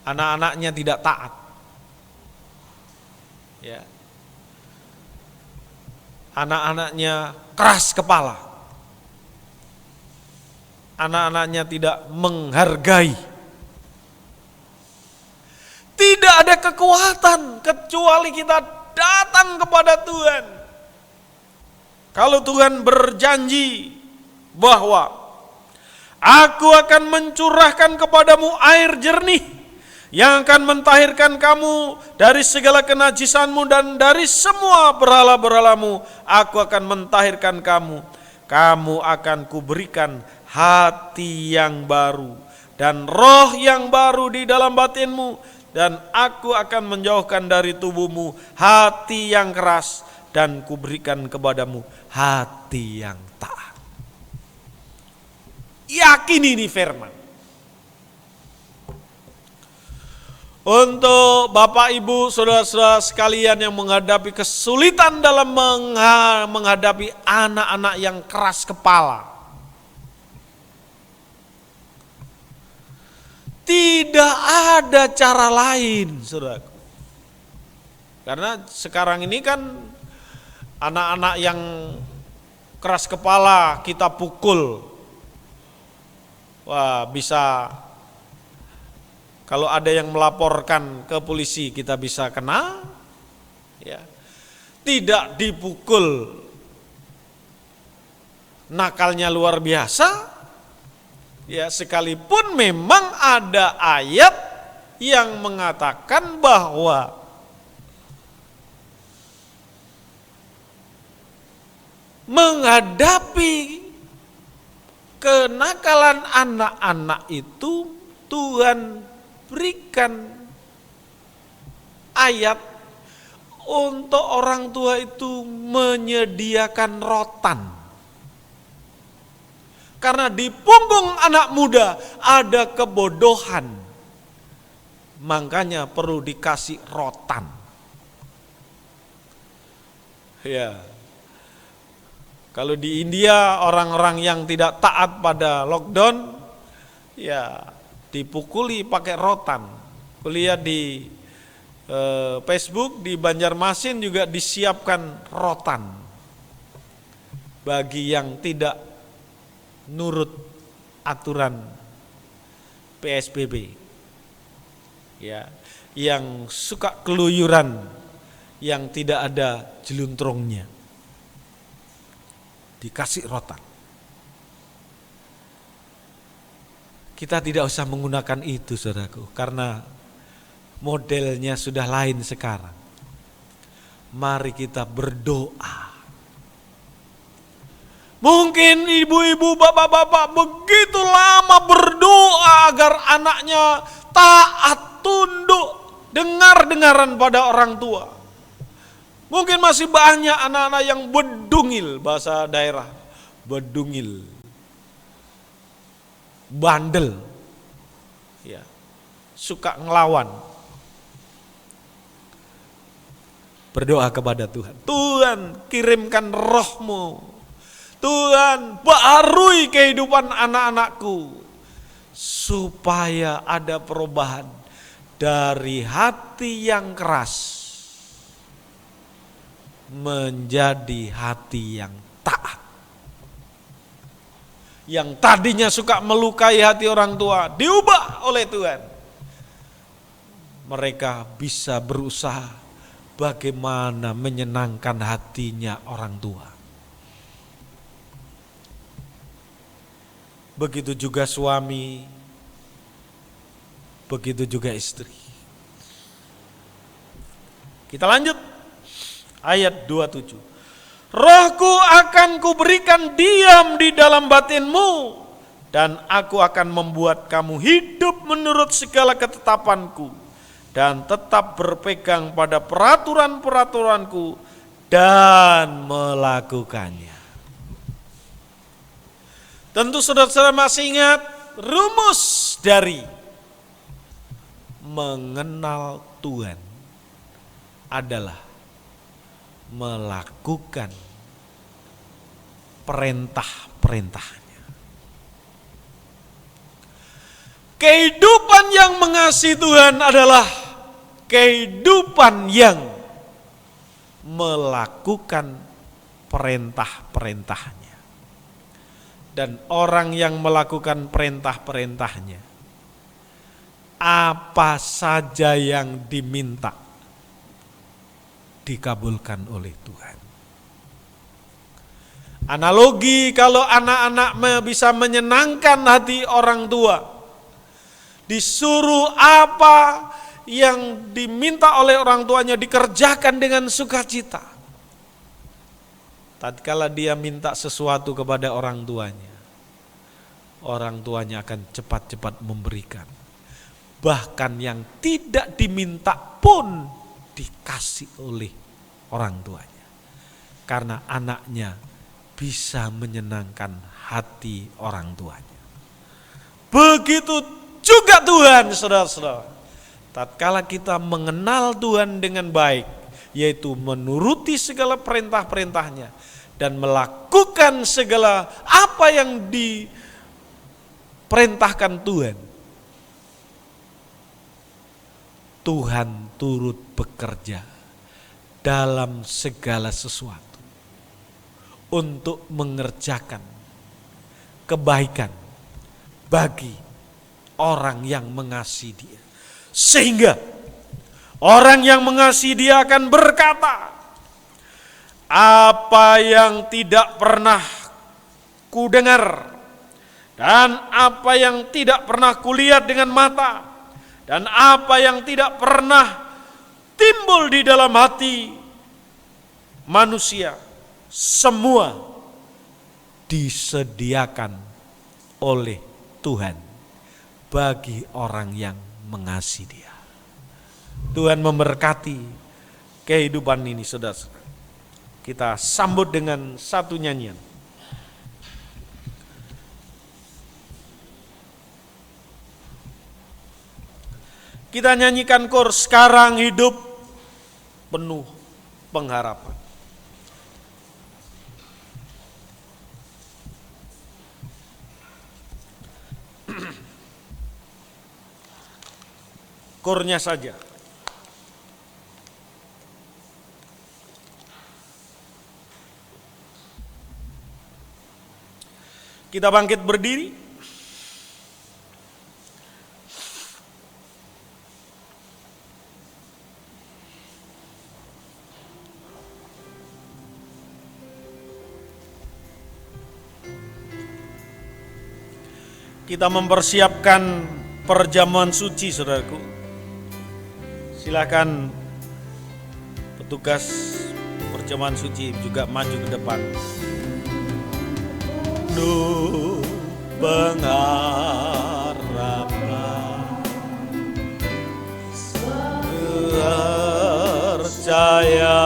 Anak-anaknya tidak taat. Ya. Anak-anaknya keras kepala. Anak-anaknya tidak menghargai. Tidak ada kekuatan kecuali kita datang kepada Tuhan. Kalau Tuhan berjanji bahwa Aku akan mencurahkan kepadamu air jernih yang akan mentahirkan kamu dari segala kenajisanmu dan dari semua berhala-berhalamu. Aku akan mentahirkan kamu. Kamu akan kuberikan hati yang baru dan roh yang baru di dalam batinmu, dan aku akan menjauhkan dari tubuhmu hati yang keras dan kuberikan kepadamu hati yang taat. Yakin ini firman. Untuk Bapak Ibu saudara-saudara sekalian yang menghadapi kesulitan dalam menghadapi anak-anak yang keras kepala, tidak ada cara lain, saudaraku. Karena sekarang ini kan anak-anak yang keras kepala kita pukul, wah bisa, kalau ada yang melaporkan ke polisi kita bisa kena, ya. Tidak dipukul, nakalnya luar biasa, ya, sekalipun memang ada ayat yang mengatakan bahwa menghadapi kenakalan anak-anak itu Tuhan berikan ayat untuk orang tua itu menyediakan rotan. Karena di punggung anak muda ada kebodohan. Makanya perlu dikasih rotan. Ya. Kalau di India orang-orang yang tidak taat pada lockdown, ya dipukuli pakai rotan. Kuliah di Facebook di Banjarmasin juga disiapkan rotan bagi yang tidak nurut aturan PSBB, ya, yang suka keluyuran, yang tidak ada jeluntrungnya, dikasih rotan. Kita tidak usah menggunakan itu, saudaraku, karena modelnya sudah lain sekarang. Mari kita berdoa. Mungkin ibu-ibu, bapak-bapak begitu lama berdoa agar anaknya taat, tunduk, dengar-dengaran pada orang tua. Mungkin masih banyak anak-anak yang bedungil, bahasa daerah, bedungil, bandel, ya, suka ngelawan. Berdoa kepada Tuhan. Tuhan, kirimkan roh-Mu. Tuhan, baharui kehidupan anak-anakku supaya ada perubahan dari hati yang keras menjadi hati yang taat. Yang tadinya suka melukai hati orang tua diubah oleh Tuhan. Mereka bisa berusaha bagaimana menyenangkan hatinya orang tua. Begitu juga suami, begitu juga istri. Kita lanjut ayat 27. Rohku akan kuberikan diam di dalam batinmu, dan aku akan membuat kamu hidup menurut segala ketetapanku, dan tetap berpegang pada peraturan-peraturanku dan melakukannya. Tentu saudara-saudara masih ingat rumus dari mengenal Tuhan adalah melakukan perintah-perintahnya. Kehidupan yang mengasihi Tuhan adalah kehidupan yang melakukan perintah-perintahnya. Dan orang yang melakukan perintah-perintahnya, apa saja yang diminta dikabulkan oleh Tuhan. Analogi kalau anak-anak bisa menyenangkan hati orang tua, disuruh apa yang diminta oleh orang tuanya dikerjakan dengan sukacita. Tatkala dia minta sesuatu kepada orang tuanya akan cepat-cepat memberikan. Bahkan yang tidak diminta pun dikasih oleh orang tuanya. Karena anaknya bisa menyenangkan hati orang tuanya. Begitu juga Tuhan, saudara-saudara. Tatkala kita mengenal Tuhan dengan baik, yaitu menuruti segala perintah-perintahnya dan melakukan segala apa yang diperintahkan Tuhan. Tuhan turut bekerja dalam segala sesuatu untuk mengerjakan kebaikan bagi orang yang mengasihi Dia. Sehingga orang yang mengasihi Dia akan berkata, apa yang tidak pernah kudengar dan apa yang tidak pernah kulihat dengan mata dan apa yang tidak pernah timbul di dalam hati manusia, semua disediakan oleh Tuhan bagi orang yang mengasihi Dia. Tuhan memberkati kehidupan ini, saudara. Kita sambut dengan satu nyanyian. Kita nyanyikan kor Sekarang Hidup Penuh Pengharapan. Kornya saja. Kita bangkit berdiri. Kita mempersiapkan perjamuan suci, saudaraku. Silakan petugas perjamuan suci juga maju ke depan. Penuh pengharapan, percaya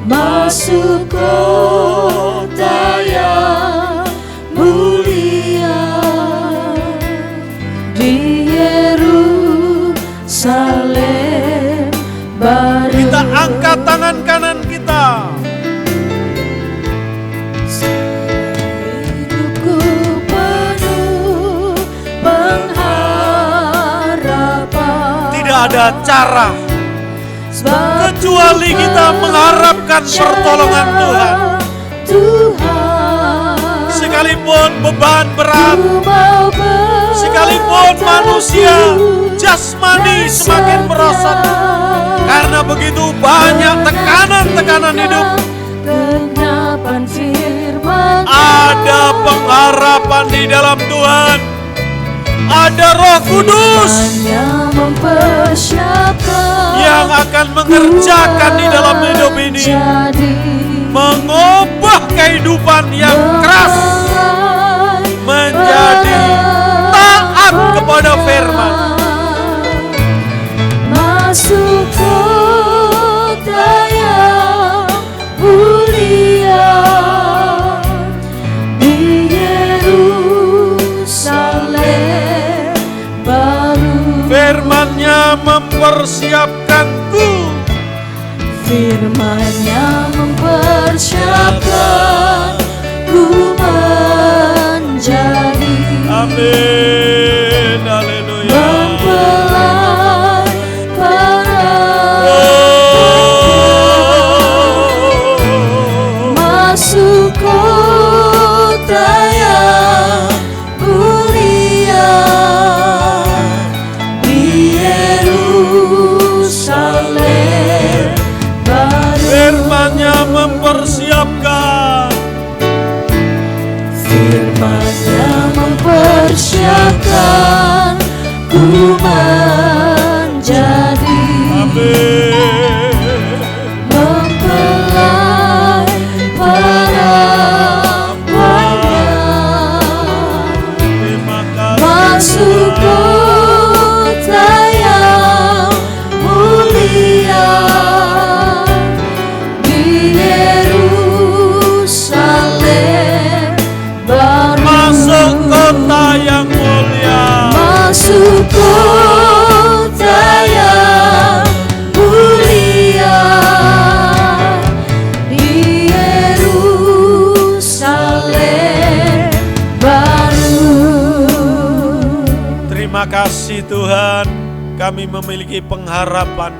masuk kota yang mulia di Yerusalem baru. Kita angkat tangan kanan kita. Hidupku penuh pengharapan. Tidak ada cara kecuali kita mengharapkan pertolongan Tuhan. Sekalipun beban berat, sekalipun manusia jasmani semakin merosot karena begitu banyak tekanan-tekanan hidup, ada pengharapan di dalam Tuhan. Ada Roh Kudus yang akan mengerjakan di dalam hidup ini, mengubah kehidupan yang keras menjadi taat kepada firman. Masuk kota yang mulia di Yerusalem baru. Firman-Nya mempersiapkanku, Firman-Nya mempersiapkan ku menjadi. amin, haleluya. Mempelai masuk kota yang mulia di Yerusalem baru. Firman-Nya mempersiapkan, Firman-Nya mempersiapkan ku menjadi. amin. Mempelai perempuannya Terima kasih masuk kota yang mulia di Yerusalem baru. masuk kota yang mulia. Masuk kota yang mulia di Yerusalem baru. Terima kasih Tuhan, kami memiliki pengharapan.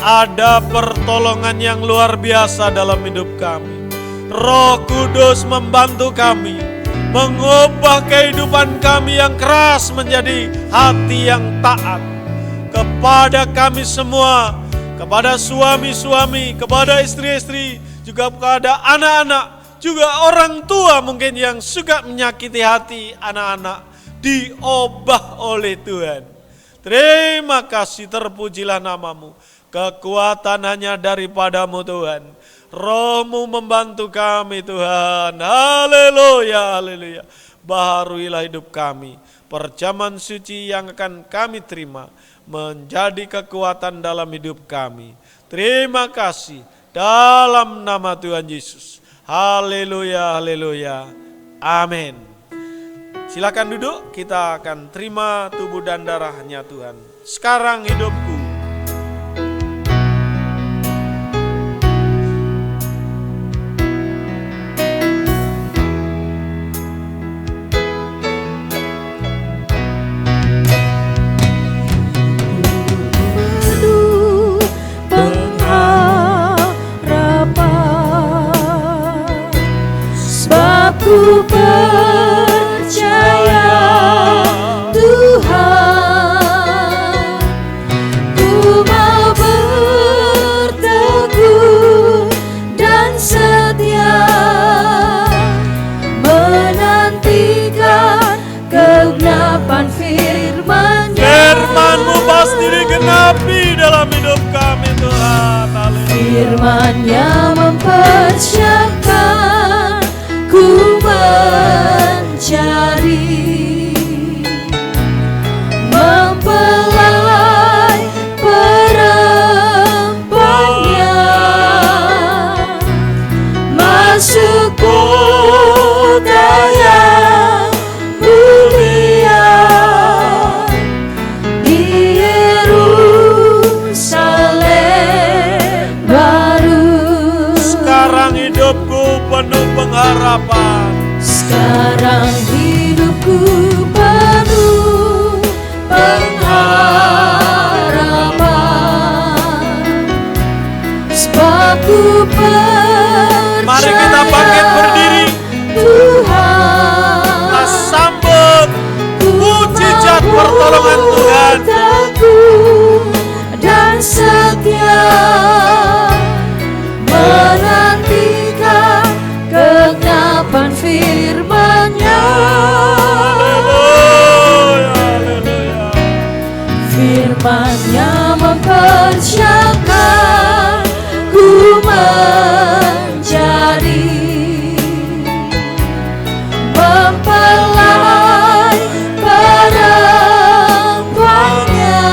Ada pertolongan yang luar biasa dalam hidup kami. Roh Kudus membantu kami, mengubah kehidupan kami yang keras menjadi hati yang taat. Kepada kami semua, kepada suami-suami, kepada istri-istri, juga kepada anak-anak, juga orang tua mungkin yang suka menyakiti hati anak-anak, diubah oleh Tuhan. Terima kasih, terpujilah namamu. Kekuatan hanya daripadamu Tuhan. Roh-Mu membantu kami Tuhan. Haleluya, haleluya. Baharuilah hidup kami. Perjamuan suci yang akan kami terima menjadi kekuatan dalam hidup kami. Terima kasih dalam nama Tuhan Yesus. Haleluya, haleluya. Amin. Silakan duduk, kita akan terima tubuh dan darahnya Tuhan. Sekarang hidupku. Ku percaya Tuhan, ku mau berteguh dan setia menantikan kegenapan firman-Nya. Firman-Mu pasti digenapi dalam hidup kami Tuhan. Firman-Nya mempersiapkan ku mencari, mempelai perempuannya, masuk kota yang mulia di Yerusalem baru. Sekarang hidupku penuh pengharapan. Sekarang hidupku penuh pengharapan, sebab ku percaya. Mari kita bangkit berdiri. Tuhan, Kita sambut mujizat pertolongan Tuhan. teguh dan setia menantikan kegenapan firman-Nya. Haleluya, haleluya. Firman-Nya mempersiapkan ku menjadi mempelai perempuannya,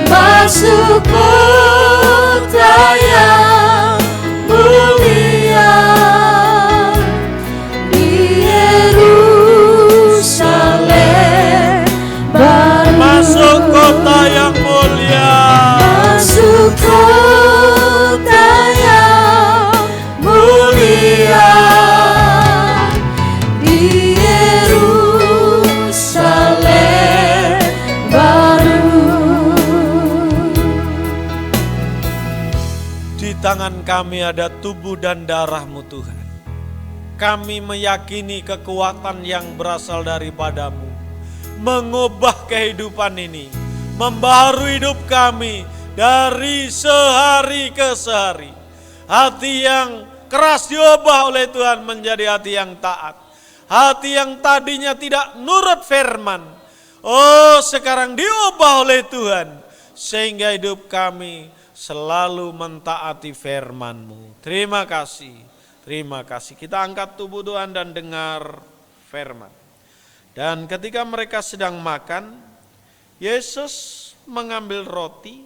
masuk kota yang mulia di Yerusalem baru. Masuk kota yang mulia. Masuk kota yang mulia di Yerusalem baru. Di tangan kami ada tubuh dan darah-Mu Tuhan. Kami meyakini kekuatan yang berasal daripadamu, mengubah kehidupan ini, membaharui hidup kami dari sehari ke sehari. Hati yang keras diubah oleh Tuhan menjadi hati yang taat. Hati yang tadinya tidak nurut firman, oh sekarang diubah oleh Tuhan, sehingga hidup kami selalu mentaati firman-Mu. Terima kasih, terima kasih. Kita angkat tubuh Tuhan dan dengar firman. Dan ketika mereka sedang makan, Yesus mengambil roti,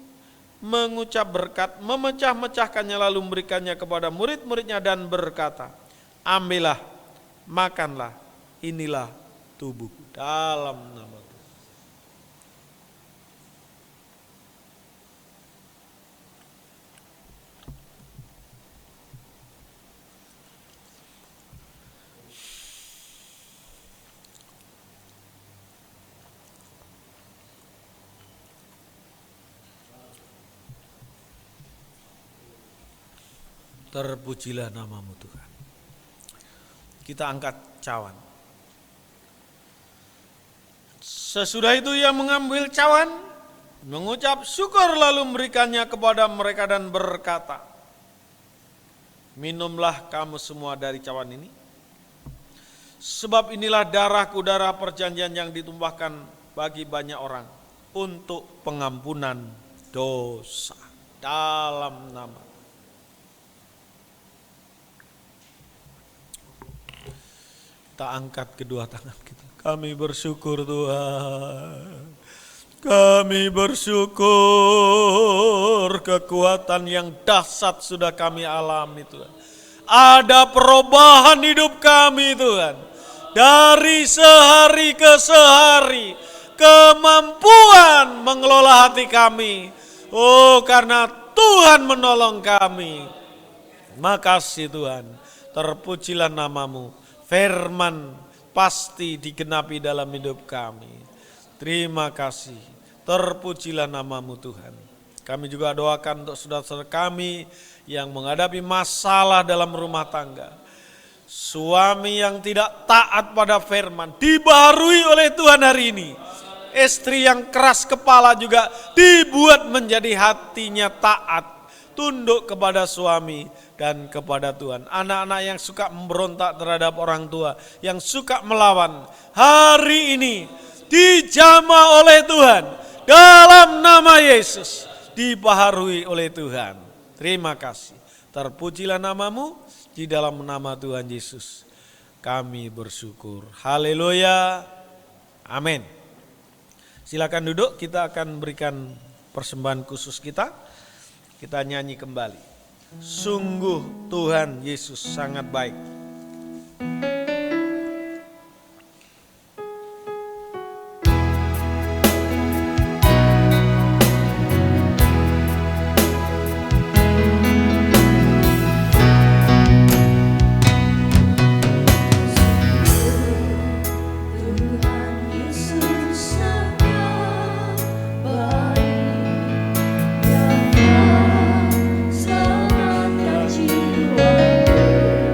mengucap berkat, memecah-mecahkannya lalu memberikannya kepada murid-muridnya dan berkata, ambillah, makanlah, inilah tubuhku. Dalam nama Tuhan. Terpujilah namamu Tuhan. kita angkat cawan. Sesudah itu ia mengambil cawan, mengucap syukur lalu memberikannya kepada mereka dan berkata, minumlah kamu semua dari cawan ini, sebab inilah darahku, darah perjanjian yang ditumpahkan bagi banyak orang untuk pengampunan dosa. Dalam nama kita angkat kedua tangan kita. Kami bersyukur Tuhan. Kami bersyukur kekuatan yang dahsyat sudah kami alami Tuhan. Ada perubahan hidup kami Tuhan. Dari sehari ke sehari. Kemampuan mengelola hati kami. Oh, karena Tuhan menolong kami. Makasih Tuhan. Terpujilah namamu. Firman pasti digenapi dalam hidup kami. Terima kasih. Terpujilah namamu Tuhan. Kami juga doakan untuk saudara-saudara kami yang menghadapi masalah dalam rumah tangga. Suami yang tidak taat pada firman dibaharui oleh Tuhan hari ini. Istri yang keras kepala juga dibuat menjadi hatinya taat, tunduk kepada suami dan kepada Tuhan. Anak-anak yang suka memberontak terhadap orang tua, yang suka melawan, hari ini dijamah oleh Tuhan dalam nama Yesus, dibaharui oleh Tuhan. Terima kasih. Terpujilah namamu, di dalam nama Tuhan Yesus kami bersyukur. Haleluya. Amin. Silakan duduk, kita akan berikan persembahan khusus kita. Kita nyanyi kembali. Sungguh Tuhan Yesus sangat baik.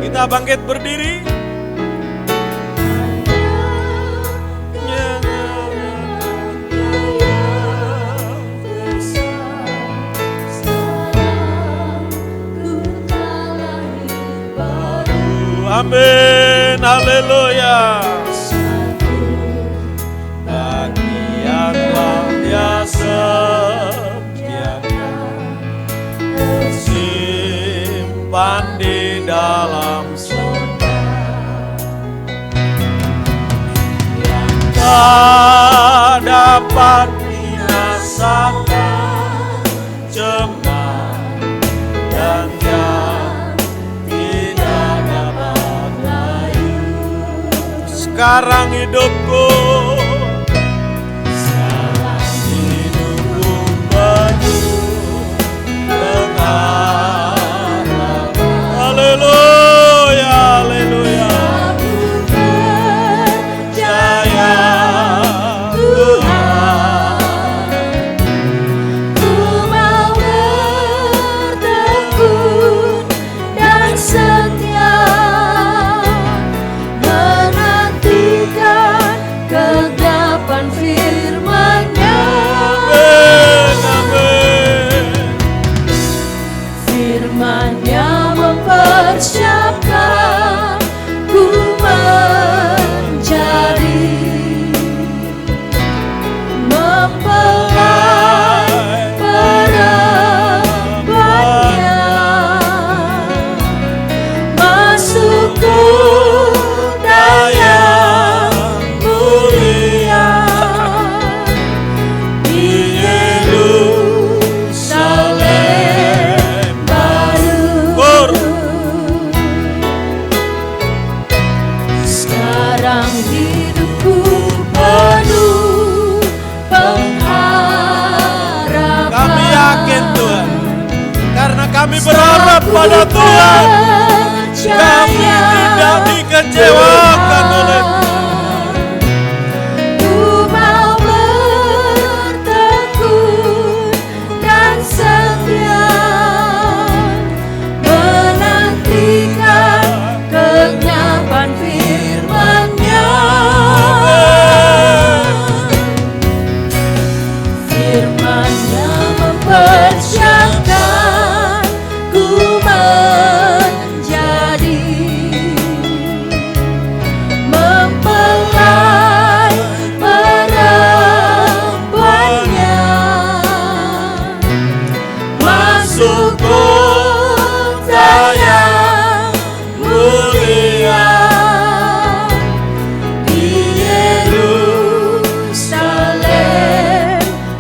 Kita bangkit berdiri. Amin, haleluya. Bagianlah biasa tersimpan di dalam surga, yang tak dapat dirasakan cemar dan yang tidak dapat layu. Sekarang hidupku penuh pengharapan. Haleluya, haleluya. Percaya Tuhan, ku mau bertekun dan setia menantikan kegenapan firman-Nya. Firman-Nya mempersiapkan ku mencari, mempelai perempuannya, masuk ku daya mulia di Yerusalem baru. Sekarang hidupku penuh pengharapan. Kami yakin Tuhan, karena kami berharap pada Tuhan, kami tidak dikecewakan oleh Tuhan. Ku mau bertekun dan setia menantikan kegenapan masuk kota yang mulia, di Yerusalem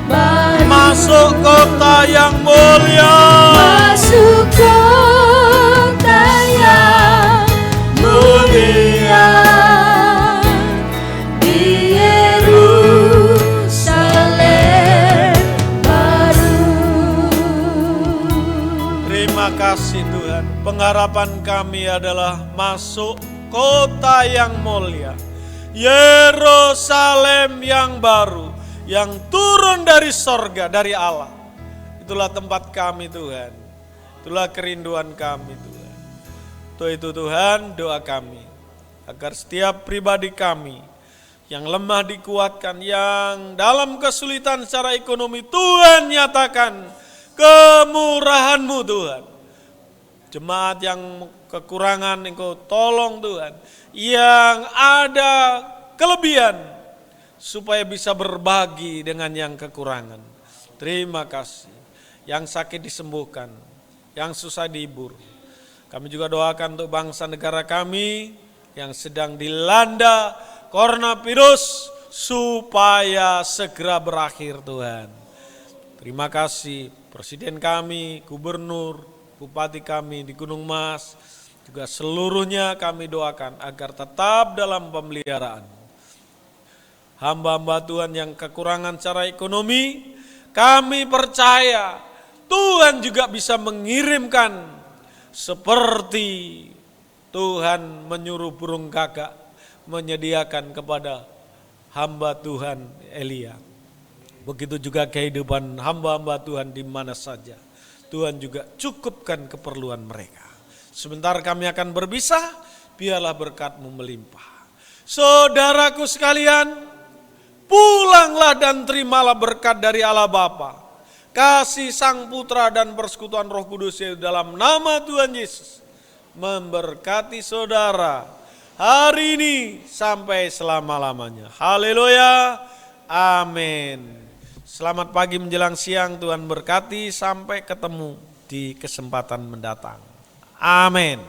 baru. Masuk kota yang mulia, Masuk kota yang mulia, di Yerusalem baru. terima kasih Tuhan. Pengharapan kami adalah masuk kota yang mulia, Yerusalem yang baru, yang turun dari sorga, dari Allah. Itulah tempat kami Tuhan, itulah kerinduan kami Tuhan. Untuk itu Tuhan, doa kami agar setiap pribadi kami yang lemah dikuatkan, yang dalam kesulitan secara ekonomi, Tuhan nyatakan kemurahan-Mu Tuhan. Jemaat yang kekurangan Engkau tolong Tuhan, yang ada kelebihan supaya bisa berbagi dengan yang kekurangan. Terima kasih. Yang sakit disembuhkan, yang susah dihibur. Kami juga doakan untuk bangsa negara kami yang sedang dilanda coronavirus supaya segera berakhir Tuhan. Terima kasih Presiden kami, Gubernur, Bupati kami di Gunung Mas, juga seluruhnya kami doakan agar tetap dalam pemeliharaan. Hamba-hamba Tuhan yang kekurangan secara ekonomi, kami percaya Tuhan juga bisa mengirimkan seperti Tuhan menyuruh burung gagak menyediakan kepada hamba Tuhan Elia. Begitu juga kehidupan hamba-hamba Tuhan di mana saja. Tuhan juga cukupkan keperluan mereka. Sebentar kami akan berpisah, biarlah berkat-Mu melimpah. Saudaraku sekalian, pulanglah dan terimalah berkat dari Allah Bapa, kasih Sang Putra dan persekutuan Roh Kudus dalam nama Tuhan Yesus memberkati saudara hari ini sampai selama-lamanya. Haleluya. Amin. Selamat pagi menjelang siang, Tuhan berkati, sampai ketemu di kesempatan mendatang. Amin.